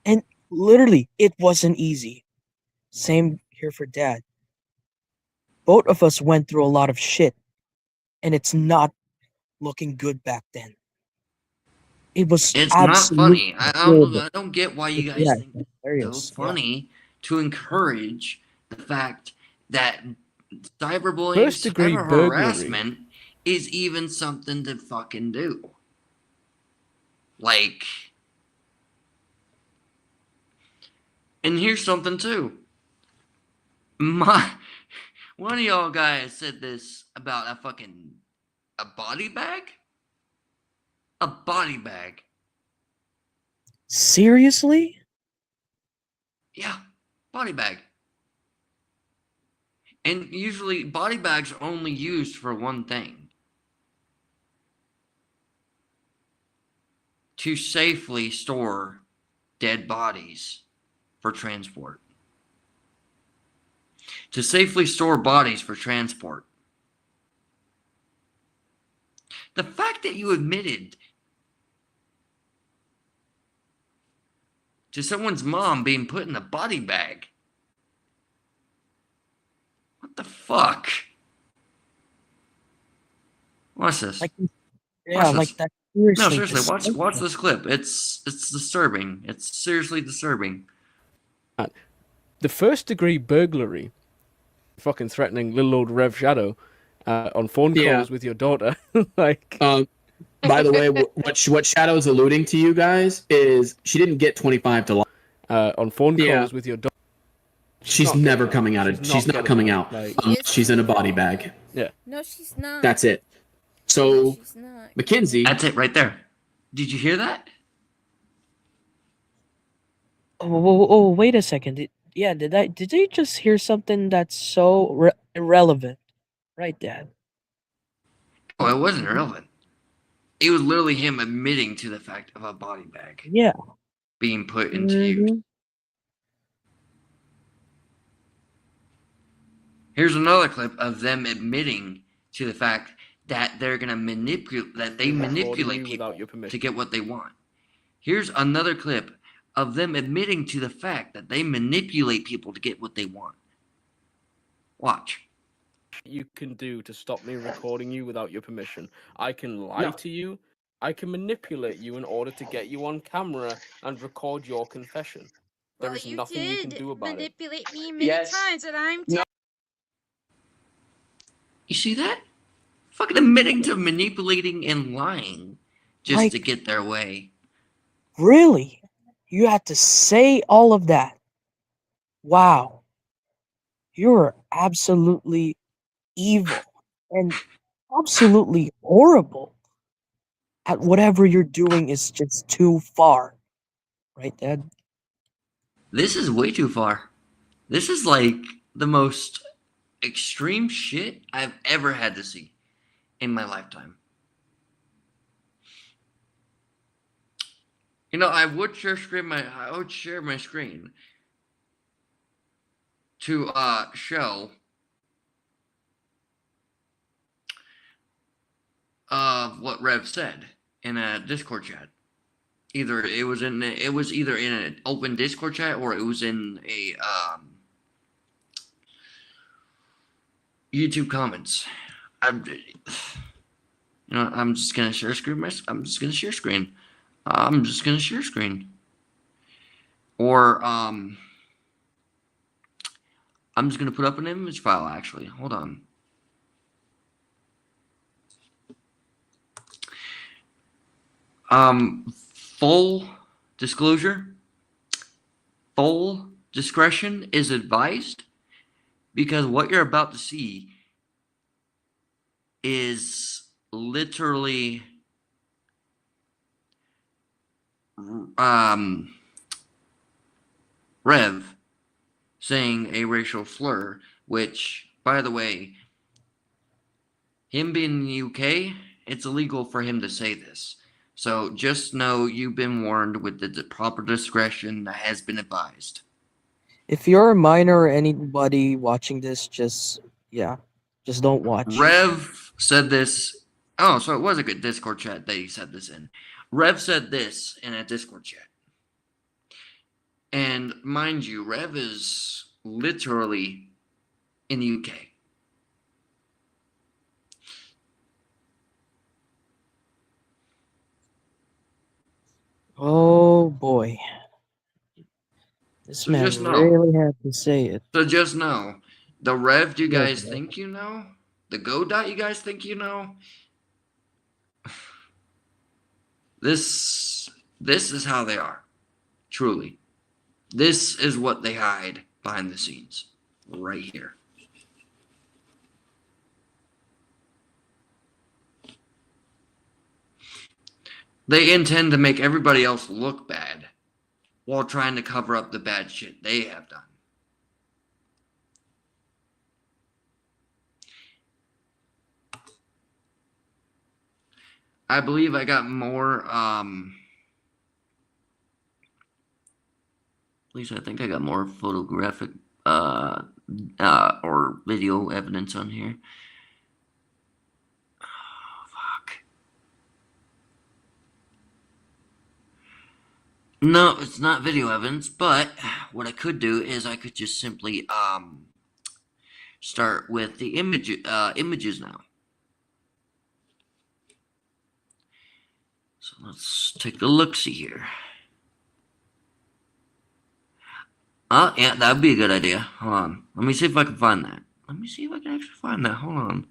S2: And literally, it wasn't easy. Same here for Dad. Both of us went through a lot of shit, and it's not looking good back then. It was
S1: It's not
S2: absolutely
S1: funny.
S2: horrible.
S1: I don't get why you
S2: Yeah,
S1: guys think
S2: it's
S1: it's so
S2: hilarious. Yeah.
S1: funny to encourage the fact that cyberbullying,
S7: First degree
S1: cyber
S7: burglary.
S1: harassment is even something to fucking do. Like, and here's something too. One of y'all guys said this about a body bag. A body bag.
S2: Seriously?
S1: Yeah, body bag. And usually body bags are only used for one thing. To safely store dead bodies for transport. To safely store bodies for transport. The fact that you admitted to someone's mom being put in a body bag. What the fuck? Watch this.
S2: Like, yeah,
S1: Watch
S2: like
S1: this.
S2: that.
S1: No,
S2: Seriously,
S1: seriously, watch
S2: disgusting.
S1: this clip. It's disturbing. It's seriously disturbing.
S7: The first degree burglary, fucking threatening little old Rev Shadow on phone calls
S8: Yeah.
S7: with your daughter. Like,
S8: By the way, what Shadow's alluding to you guys is she didn't get 25 to life.
S7: on phone calls
S8: Yeah.
S7: with your daughter.
S8: She's never coming out. She's not coming out.
S7: Like,
S8: She's in a body bag.
S7: yeah.
S9: No, she's not.
S8: That's it.
S9: No,
S8: So
S9: she's not.
S8: Mackenzie,
S1: That's it right there. Did you hear that?
S2: Oh, wait a second. Did I just hear something that's so irrelevant? Right, Dad?
S1: Oh, it wasn't irrelevant. It was literally him admitting to the fact of a body bag
S2: Yeah.
S1: being put into use.
S2: Mhm.
S1: Here's another clip of them admitting to the fact that they're gonna manipulate people
S7: without your permission.
S1: to get what they want. Here's another clip of them admitting to the fact that they manipulate people to get what they want. Watch.
S7: You can do to stop me recording you without your permission. I can lie to you. I can manipulate you in order to get you on camera and record your confession. There is nothing you can do about it.
S6: Manipulate me many times, and I'm
S1: You see that? Fucking admitting to manipulating and lying just to
S2: Like-
S1: get their way.
S2: Really? You had to say all of that? Wow. You're absolutely evil and absolutely horrible. At whatever you're doing is just too far. Right, Dad?
S1: This is way too far. This is like the most extreme shit I've ever had to see in my lifetime. You know, I would share my screen to show what Rev said in a Discord chat. It was either in an open Discord chat or it was in a YouTube comments. I'm just gonna share screen. I'm just gonna share screen. Or I'm just gonna put up an image file. Actually, hold on. Full disclosure. Full discretion is advised because what you're about to see is literally Rev saying a racial slur, which, by the way, him being in the UK, it's illegal for him to say this. So just know you've been warned with the proper discretion that has been advised.
S2: If you're a minor or anybody watching this, just don't watch.
S1: Rev said this. Oh, so it was a good Discord chat that he said this in. Rev said this in a Discord chat. And mind you, Rev is literally in the UK.
S2: Oh boy. This
S1: So
S2: man
S1: just know.
S2: really had to say it.
S1: So just know, the Rev you
S2: Yeah,
S1: guys
S2: bro.
S1: think you know, the Godot you guys think you know, this is how they are. Truly. This is what they hide behind the scenes. Right here. They intend to make everybody else look bad while trying to cover up the bad shit they have done. I believe I got more, at least I think I got more photographic, or video evidence on here. Oh, fuck. No, it's not video evidence, but what I could do is I could just simply, start with the images now. So let's take a look-see here. Oh, yeah, that would be a good idea. Hold on. Let me see if I can find that. Let me see if I can actually find that. Hold on.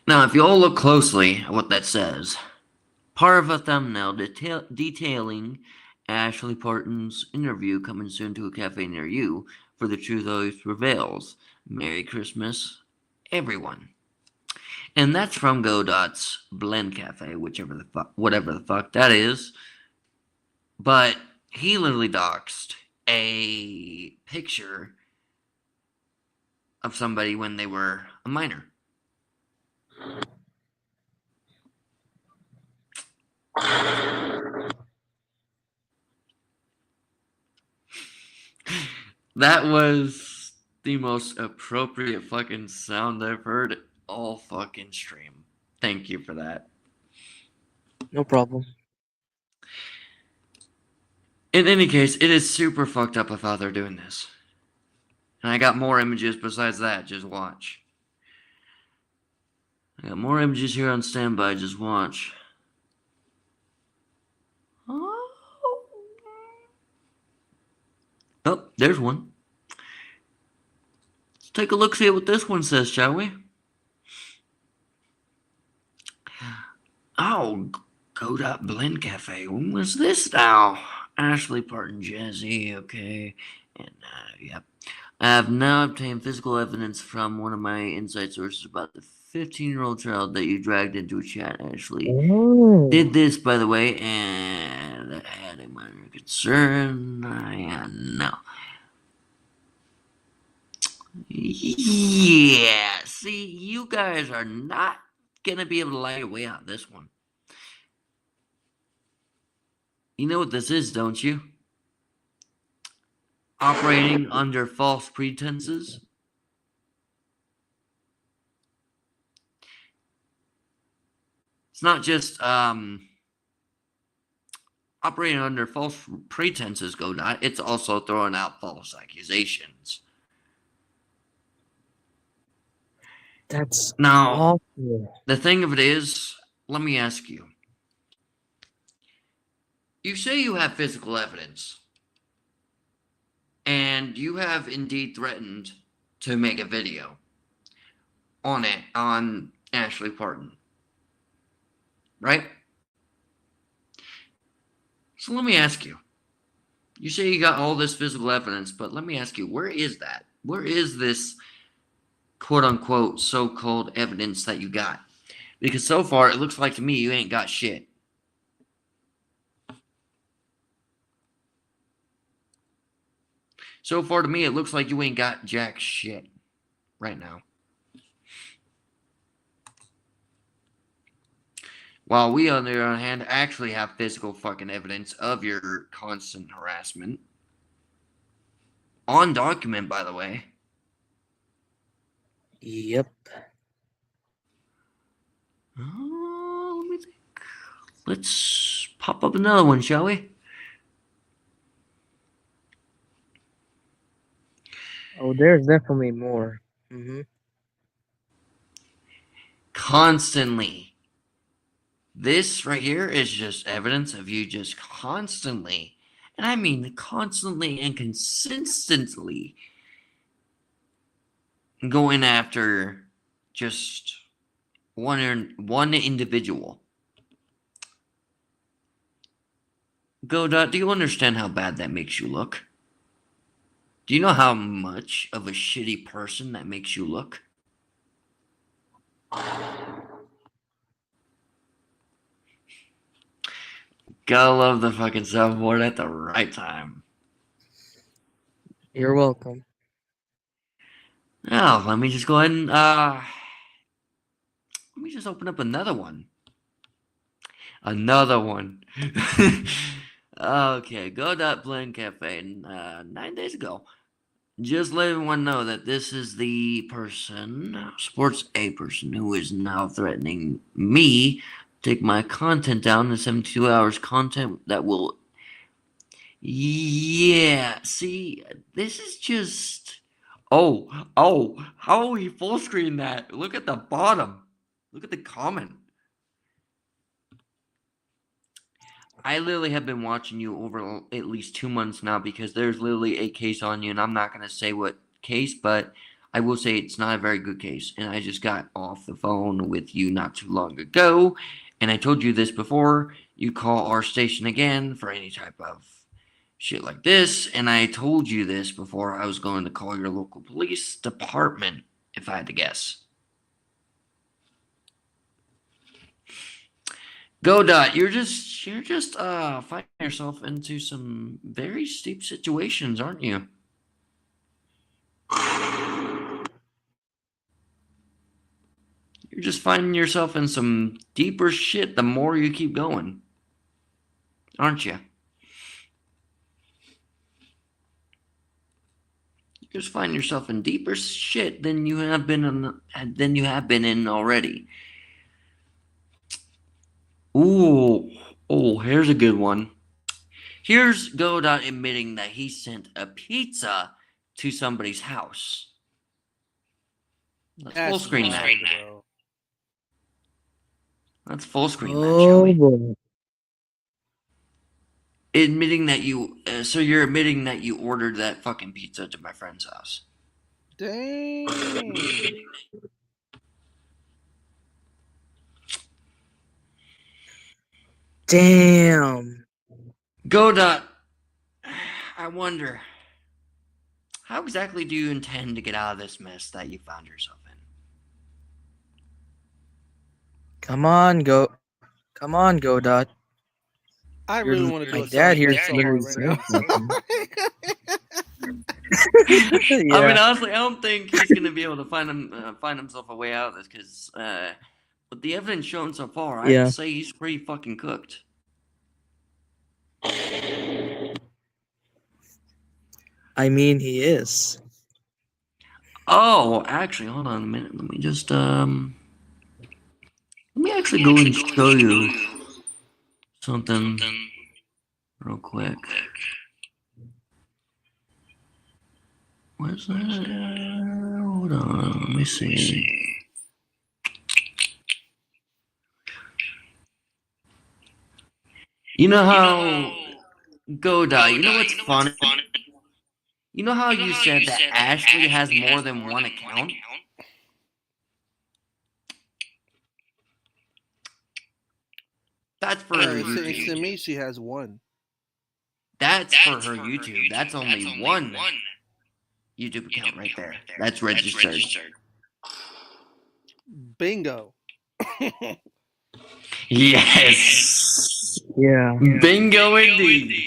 S1: Now, if you all look closely at what that says, part of a thumbnail detailing Ashley Parton's interview coming soon to a cafe near you, for the truth always prevails. Merry Christmas, everyone. And that's from Godot's Blend Cafe, whatever the fuck that is. But he literally doxed a picture of somebody when they were a minor. That was the most appropriate fucking sound I've heard all fucking stream. Thank you for that.
S2: No problem.
S1: In any case, it is super fucked up of how they're doing this. And I got more images besides that, just watch. I got more images here on standby, just watch. Oh, there's one. Let's take a look, see what this one says, shall we? Oh, Godot Blend Cafe. When was this now? Ashley Parton Jazzy, okay. And, yep. I have now obtained physical evidence from one of my inside sources about the 15-year-old child that you dragged into a chat, Ashley.
S2: Oh.
S1: Did this, by the way, and I had a minor concern. No. Yeah, see, you guys are not gonna be able to lie your way out of this one. You know what this is, don't you? Operating under false pretenses. It's not just operating under false pretenses, Godot. It's also throwing out false accusations.
S2: That's
S1: now
S2: awful.
S1: The thing of it is, let me ask you. You say you have physical evidence, and you have indeed threatened to make a video on it, on Ashley Parton, right? So let me ask you. You say you got all this physical evidence, but let me ask you, where is that? Where is this quote unquote so-called evidence that you got? Because so far it looks like to me you ain't got shit. So far to me it looks like you ain't got jack shit right now. While we, on the other hand, actually have physical fucking evidence of your constant harassment. On document, by the way.
S2: Yep.
S1: Let me think. Let's pop up another one, shall we?
S2: Oh, there's definitely more. Mm-hmm.
S1: Constantly. This right here is just evidence of you just constantly, and I mean constantly and consistently, going after just one individual. Godot, do you understand how bad that makes you look? Do you know how much of a shitty person that makes you look? Gotta love the fucking soundboard at the right time.
S2: You're welcome.
S1: Now, let me just go ahead and, let me just open up another one. Another one. Okay, Go.Blend Cafe, 9 days ago. Just let everyone know that this is the person, sports a person, who is now threatening me to take my content down in 72 hours. Content that will. Yeah, see, this is just. Oh, how he full screen that? Look at the bottom. Look at the comment. I literally have been watching you over at least 2 months now because there's literally a case on you, and I'm not going to say what case, but I will say it's not a very good case. And I just got off the phone with you not too long ago, and I told you this before. You call our station again for any type of shit like this, and I told you this before. I was going to call your local police department, if I had to guess. Godot, you're just finding yourself into some very steep situations, aren't you? You're just finding yourself in some deeper shit the more you keep going, aren't you? You're just finding yourself in deeper shit than you have been in already. Ooh, oh, here's a good one. Here's Godot admitting that he sent a pizza to somebody's house. Let's full screen that.
S3: Bro.
S1: Let's full screen that, shall we?
S2: Boy.
S1: Admitting that you, so you're admitting that you ordered that fucking pizza to my friend's house.
S3: Dang.
S2: Damn.
S1: Godot, I wonder, how exactly do you intend to get out of this mess that you found yourself in?
S2: Come on, Godot.
S3: I really want to do
S2: My
S3: a
S2: dad
S3: sound
S2: here
S3: effect so
S2: literally
S3: hard right
S2: said
S3: now.
S2: something.
S1: I mean,
S2: Yeah.
S1: honestly, I don't think he's gonna be able to find himself a way out of this because, with the evidence shown so far, I'd
S2: Yeah.
S1: say he's pretty fucking cooked.
S2: I mean, he is.
S1: Oh, actually, hold on a minute. Let me just let me actually go and show you something real quick. Where's that? Hold on, let me see. You know how Godot, you know what's funny? You know how you said that Ashley has more than one account? That's for
S3: It
S1: YouTube.
S3: to me, she has one.
S1: That's for her YouTube. That's only one YouTube account right there. That's registered.
S3: Bingo.
S1: Yes.
S2: Yeah,
S1: Bingo indeed.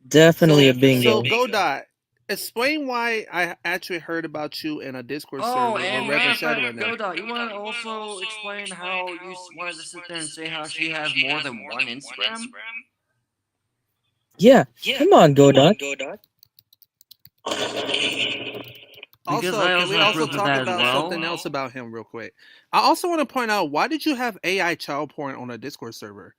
S2: definitely a
S3: So
S2: bingo.
S3: Godot, explain why I actually heard about you in a Discord
S1: Oh,
S3: server
S1: and
S3: with Reverend
S1: matter of
S3: Shadow
S1: fact,
S3: in there.
S1: Godot, you want to also explain how you wanted to sit there and say how she has more than one Instagram?
S2: Yeah, come on, Godot.
S1: Because
S3: Also,
S1: I
S3: can
S1: also
S3: we
S1: have
S3: also
S1: proof of
S3: talk
S1: that as
S3: about
S1: well.
S3: something else about him real quick? I also want to point out, why did you have AI child porn on a Discord server?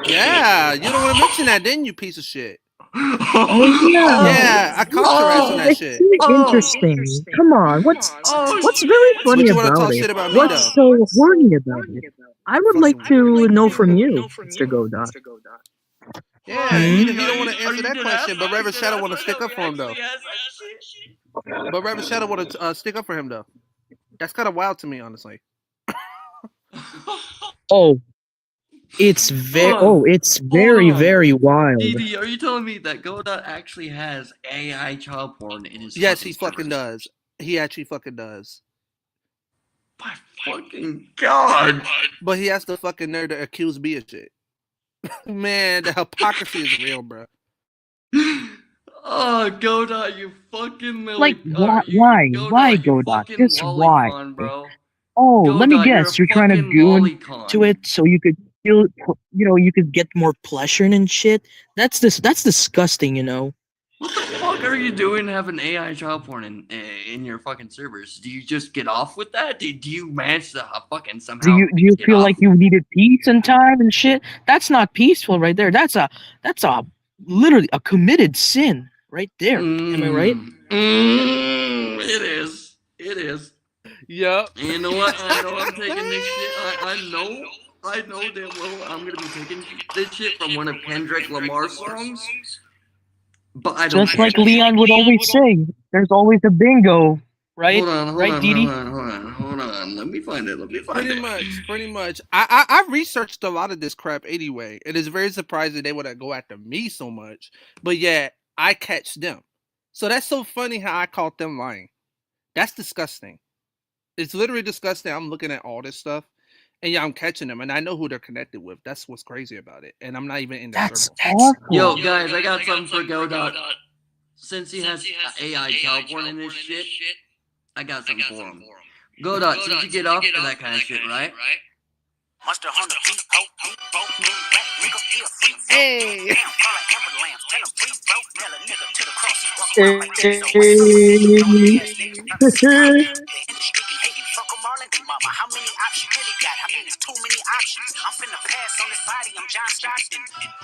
S3: Yeah, you don't want to mention that, didn't you, piece of shit?
S2: Oh yeah,
S3: Yeah, I caught your ass on that
S2: it's
S3: shit.
S2: so interesting. Come on, what's very funny
S3: But you want to
S2: about
S3: talk
S2: it?
S3: shit about me
S2: What's
S3: though?
S2: so horny about it? I would like
S3: Fucking
S2: to
S3: weird.
S2: know from you, Mr. Godot.
S3: Yeah,
S2: Hmm?
S3: he don't want to answer that question, but Reverend Shadow want to stick up for him though. But Reverend Shadow want to stick up for him though. That's kind of wild to me, honestly.
S2: Oh, it's very very wild.
S1: DD, are you telling me that Godot actually has AI child porn in his
S3: Yes,
S1: fucking
S3: he fucking
S1: servers?
S3: does. He actually fucking does.
S1: My fucking god!
S3: But he has the fucking nerve to accuse me of shit. Man, the hypocrisy is real, bro.
S1: Oh, Godot, you fucking
S2: Like
S1: Godot,
S2: why
S1: you
S2: Godot?
S1: fucking
S2: Just why?
S1: lolicon, bro.
S2: Oh, let me
S1: Godot, you're
S2: guess.
S1: a
S2: You're trying to
S1: fucking
S2: goon
S1: lolicon.
S2: to it so you could feel, you could get more pleasure and shit. That's disgusting, you know.
S1: What the fuck are you doing having AI child porn in your fucking servers? Do you just get off with that? Do you manage to fucking somehow
S2: Do you
S1: get
S2: feel
S1: off?
S2: like you needed peace and time and shit? That's not peaceful right there. That's a literally a committed sin right there. Am I right?
S1: It is. It is.
S3: Yep.
S1: And you know what? I know I'm taking this shit. I know damn well I'm gonna be taking this shit from one of Kendrick Lamar's songs. But I don't
S2: Just
S1: care.
S2: like Leon would always say, there's always a bingo, right?
S1: Hold on.
S2: Didi?
S1: Hold on. Let me find it.
S3: Pretty much. I researched a lot of this crap anyway. It is very surprising they would go after me so much. But yeah, I catch them. So that's so funny how I caught them lying. That's disgusting. It's literally disgusting. I'm looking at all this stuff. And yeah, I'm catching them, and I know who they're connected with. That's what's crazy about it. And I'm not even in their
S2: That's
S3: circle.
S2: awful.
S1: Yo, guys, I got something for Godot. Since he has AI child porn in his shit, I got something for him. Godot, since you get off for that kind of shit, right?
S3: Hey!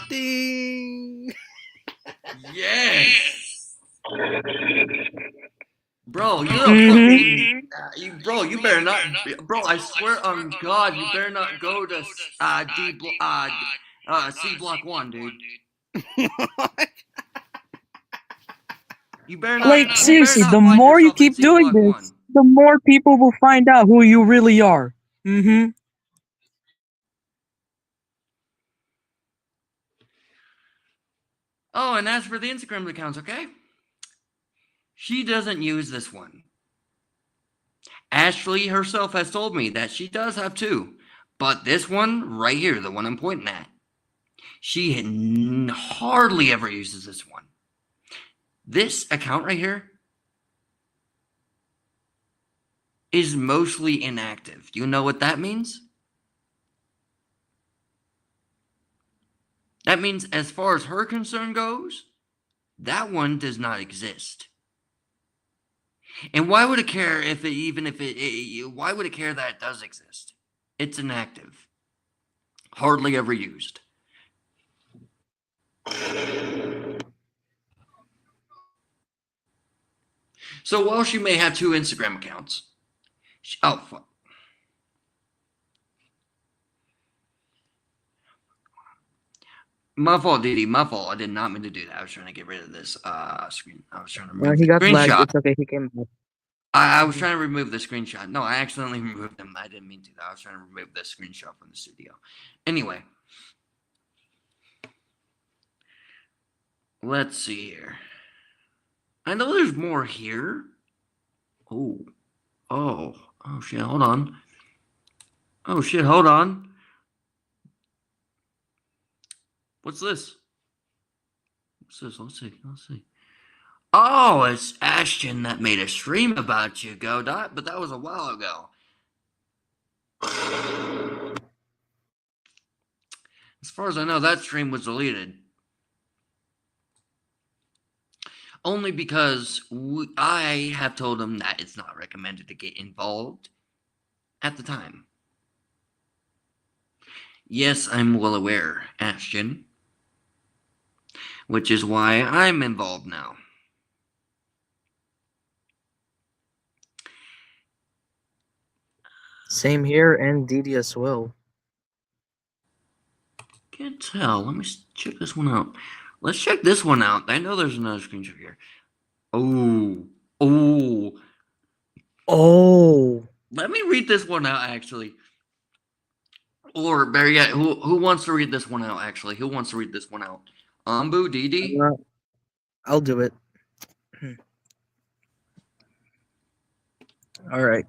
S3: Ding!
S1: Yes! Bro, you're a fucking... you better not... Bro, I swear on God, you better not go to C Block 1, dude. You better not...
S2: Like, seriously,
S1: you
S2: the
S1: better not find
S2: more you
S1: yourself in
S2: keep
S1: C
S2: doing
S1: Block
S2: this,
S1: 1.
S2: the more people will find out who you really are. Mm-hmm.
S1: Oh, and as for the Instagram accounts, okay? She doesn't use this one. Ashley herself has told me that she does have two. But this one right here, the one I'm pointing at, she hardly ever uses this one. This account right here is mostly inactive. You know what that means? That means as far as her concern goes, that one does not exist. And why would it care if why would it care that it does exist? It's inactive. Hardly ever used. So while she may have two Instagram accounts, oh fuck. My fault, Didi. My fault. I did not mean to do that. I was trying to get rid of this screen. I was trying to remove
S2: He
S1: the
S2: got lagged.
S1: screenshot.
S2: It's okay. He came back.
S1: I was trying to remove the screenshot. No, I accidentally removed them. I didn't mean to. I was trying to remove the screenshot from the studio. Anyway. Let's see here. I know there's more here. Oh. Oh shit, hold on. Oh shit, hold on. What's this? What's this? Let's see. Oh, it's Ashton that made a stream about you, Godot, but that was a while ago. As far as I know, that stream was deleted. Only because I have told him that it's not recommended to get involved at the time. Yes, I'm well aware, Ashton. Which is why I'm involved now.
S2: Same here, and Didi as well.
S1: Can't tell. Let me check this one out. Let's check this one out. I know there's another screenshot here. Oh. Let me read this one out, actually. Or, better yet, who wants to read this one out, actually? Who wants to read this one out? Ambu, Didi?
S2: I'll do it. Alright.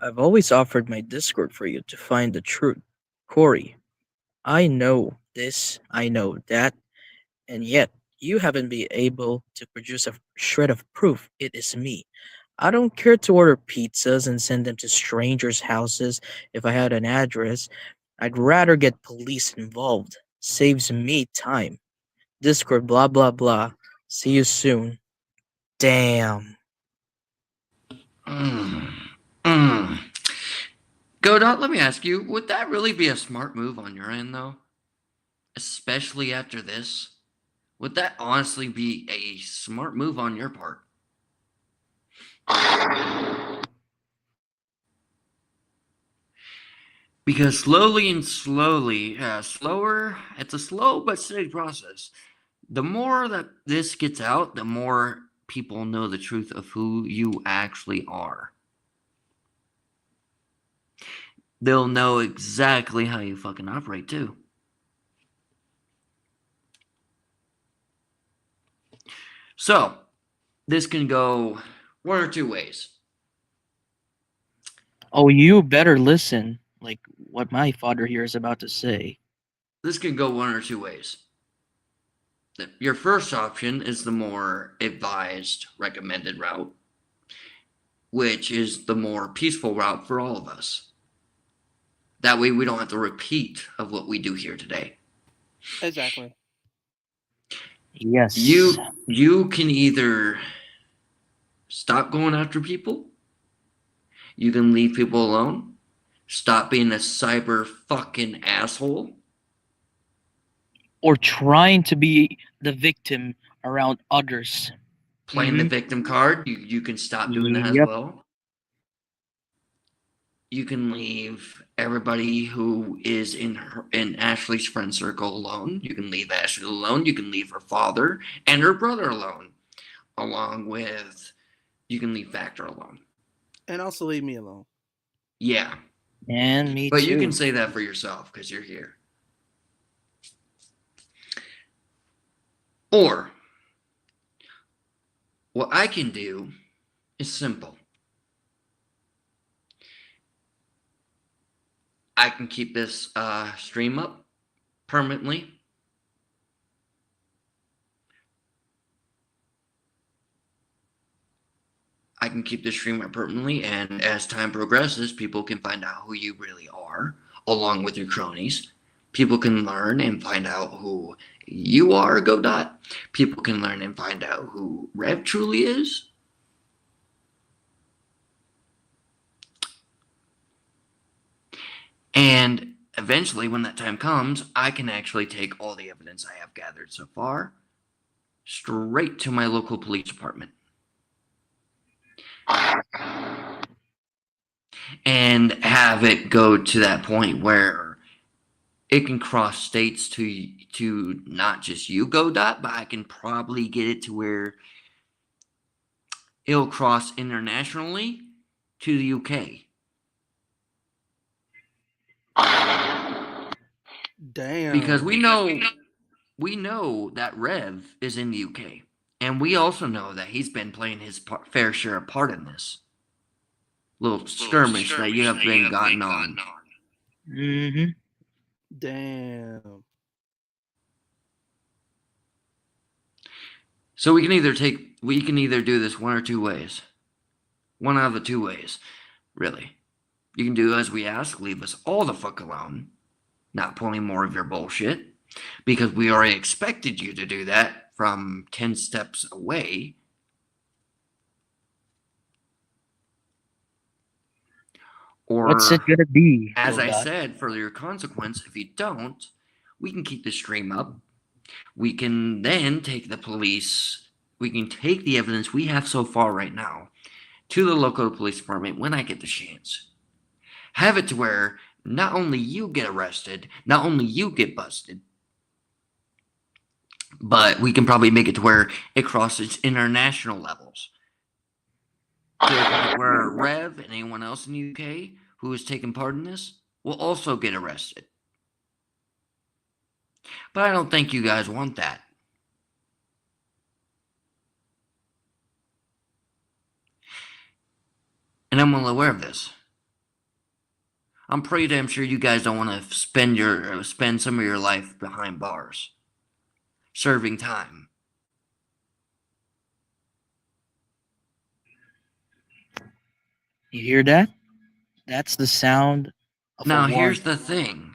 S2: I've always offered my Discord for you to find the truth. Corey, I know this, I know that, and yet you haven't been able to produce a shred of proof it is me. I don't care to order pizzas and send them to strangers' houses if I had an address. I'd rather get police involved. Saves me time. Discord blah blah blah. See you soon. Damn.
S1: Godot, let me ask you, would that really be a smart move on your end, though? Especially after this? Would that honestly be a smart move on your part? Because slower, it's a slow but steady process. The more that this gets out, the more people know the truth of who you actually are. They'll know exactly how you fucking operate, too. So, this can go one or two ways.
S2: Oh, you better listen, like what my father here is about to say.
S1: This can go one or two ways. Your first option is the more advised, recommended route, which is the more peaceful route for all of us. That way we don't have to repeat of what we do here today.
S3: Exactly.
S2: Yes.
S1: You can either stop going after people, you can leave people alone, stop being a cyber fucking asshole,
S2: or trying to be the victim around others.
S1: playing the victim card. You can stop doing that as well. You can leave everybody who is in Ashley's friend circle alone. You can leave Ashley alone. You can leave her father and her brother alone. Along with, you can leave Factor alone.
S3: And also leave me alone.
S1: Yeah.
S2: And me
S1: but
S2: too.
S1: You can say that for yourself because you're here. Or, what I can do is simple. I can keep this stream up permanently. I can keep this stream up permanently, and as time progresses, people can find out who you really are, along with your cronies. People can learn and find out who you are, Godot. People can learn and find out who Rev truly is. And eventually, when that time comes, I can actually take all the evidence I have gathered so far straight to my local police department. And have it go to that point where it can cross states to not just you, Godot, but I can probably get it to where it'll cross internationally to the UK.
S3: Damn.
S1: Because we know we know that Rev is in the UK. And we also know that he's been playing his fair share of part in this little skirmish that you have been gotten on.
S2: Mm-hmm.
S3: Damn.
S1: So we can either do this one or two ways. One out of the two ways, really. You can do as we ask, leave us all the fuck alone, not pulling more of your bullshit, because we already expected you to do that from 10 steps away. Or,
S2: what's it gonna be?
S1: as I
S2: Godot?
S1: said, for your consequence, if you don't, we can keep the stream up. We can then take the police, we can take the evidence we have so far right now to the local police department when I get the chance. Have it to where not only you get arrested, not only you get busted, but we can probably make it to where it crosses international levels. Where Rev and anyone else in the UK who has taken part in this will also get arrested. But I don't think you guys want that. And I'm well aware of this. I'm pretty damn sure you guys don't want to spend some of your life behind bars, serving time.
S2: You hear that? That's the sound of
S1: Now,
S2: a
S1: here's
S2: warning.
S1: the thing.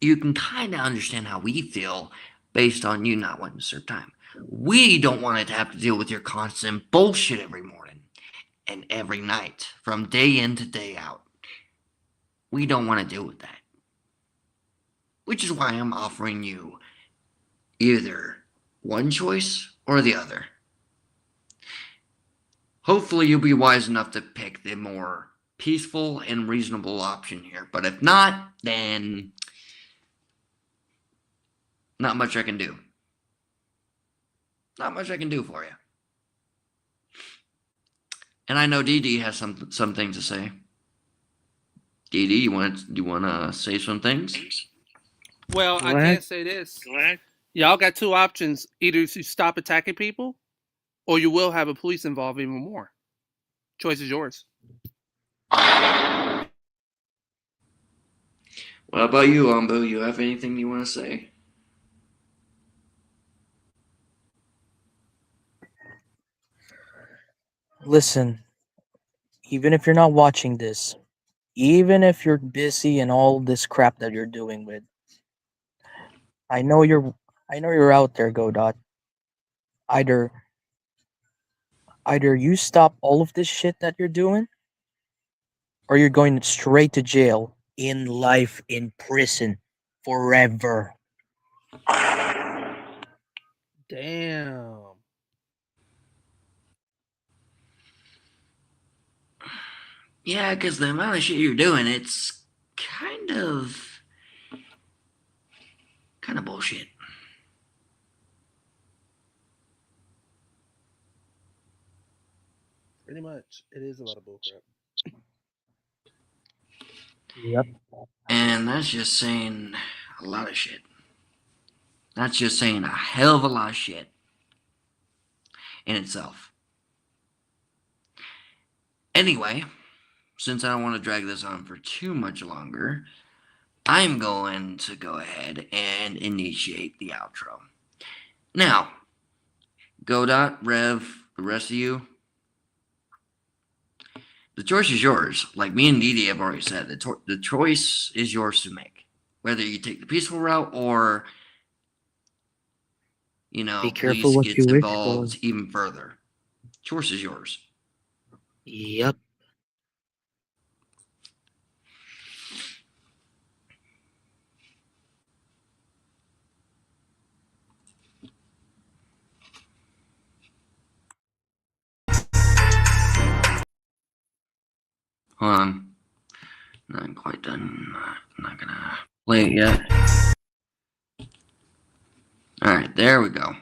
S1: You can kind of understand how we feel based on you not wanting to serve time. We don't want to have to deal with your constant bullshit every morning and every night, from day in to day out. We don't want to deal with that. Which is why I'm offering you either one choice or the other. Hopefully you'll be wise enough to pick the more peaceful and reasonable option here. But if not, then not much I can do. Not much I can do for you. And I know DD has some things to say. DD, you want to say some things?
S3: Well,
S2: Go
S3: I
S2: ahead.
S3: can't say this. Y'all got two options: either you stop attacking people, or you will have a police involved even more. Choice is yours.
S1: What about you, Umbu? You have anything you want to say?
S2: Listen, even if you're not watching this, even if you're busy and all this crap that you're doing with, I know you're out there, Godot. Either you stop all of this shit that you're doing, or you're going straight to jail, in life, in prison, forever.
S3: Damn.
S1: Yeah, because the amount of shit you're doing, it's kind of bullshit.
S3: Pretty much. It is a lot of bullcrap.
S2: Yep.
S1: And that's just saying a lot of shit. That's just saying a hell of a lot of shit in itself. Anyway, since I don't want to drag this on for too much longer, I'm going to go ahead and initiate the outro. Now, Godot, Rev, the rest of you, the choice is yours. Like me and Didi have already said, the choice is yours to make. Whether you take the peaceful route or,
S2: Be careful
S1: police
S2: what
S1: gets
S2: you wish for.
S1: involved even further. Choice is yours.
S2: Yep.
S1: Hold on. Not quite done. I'm not gonna play it yet. Alright, there we go.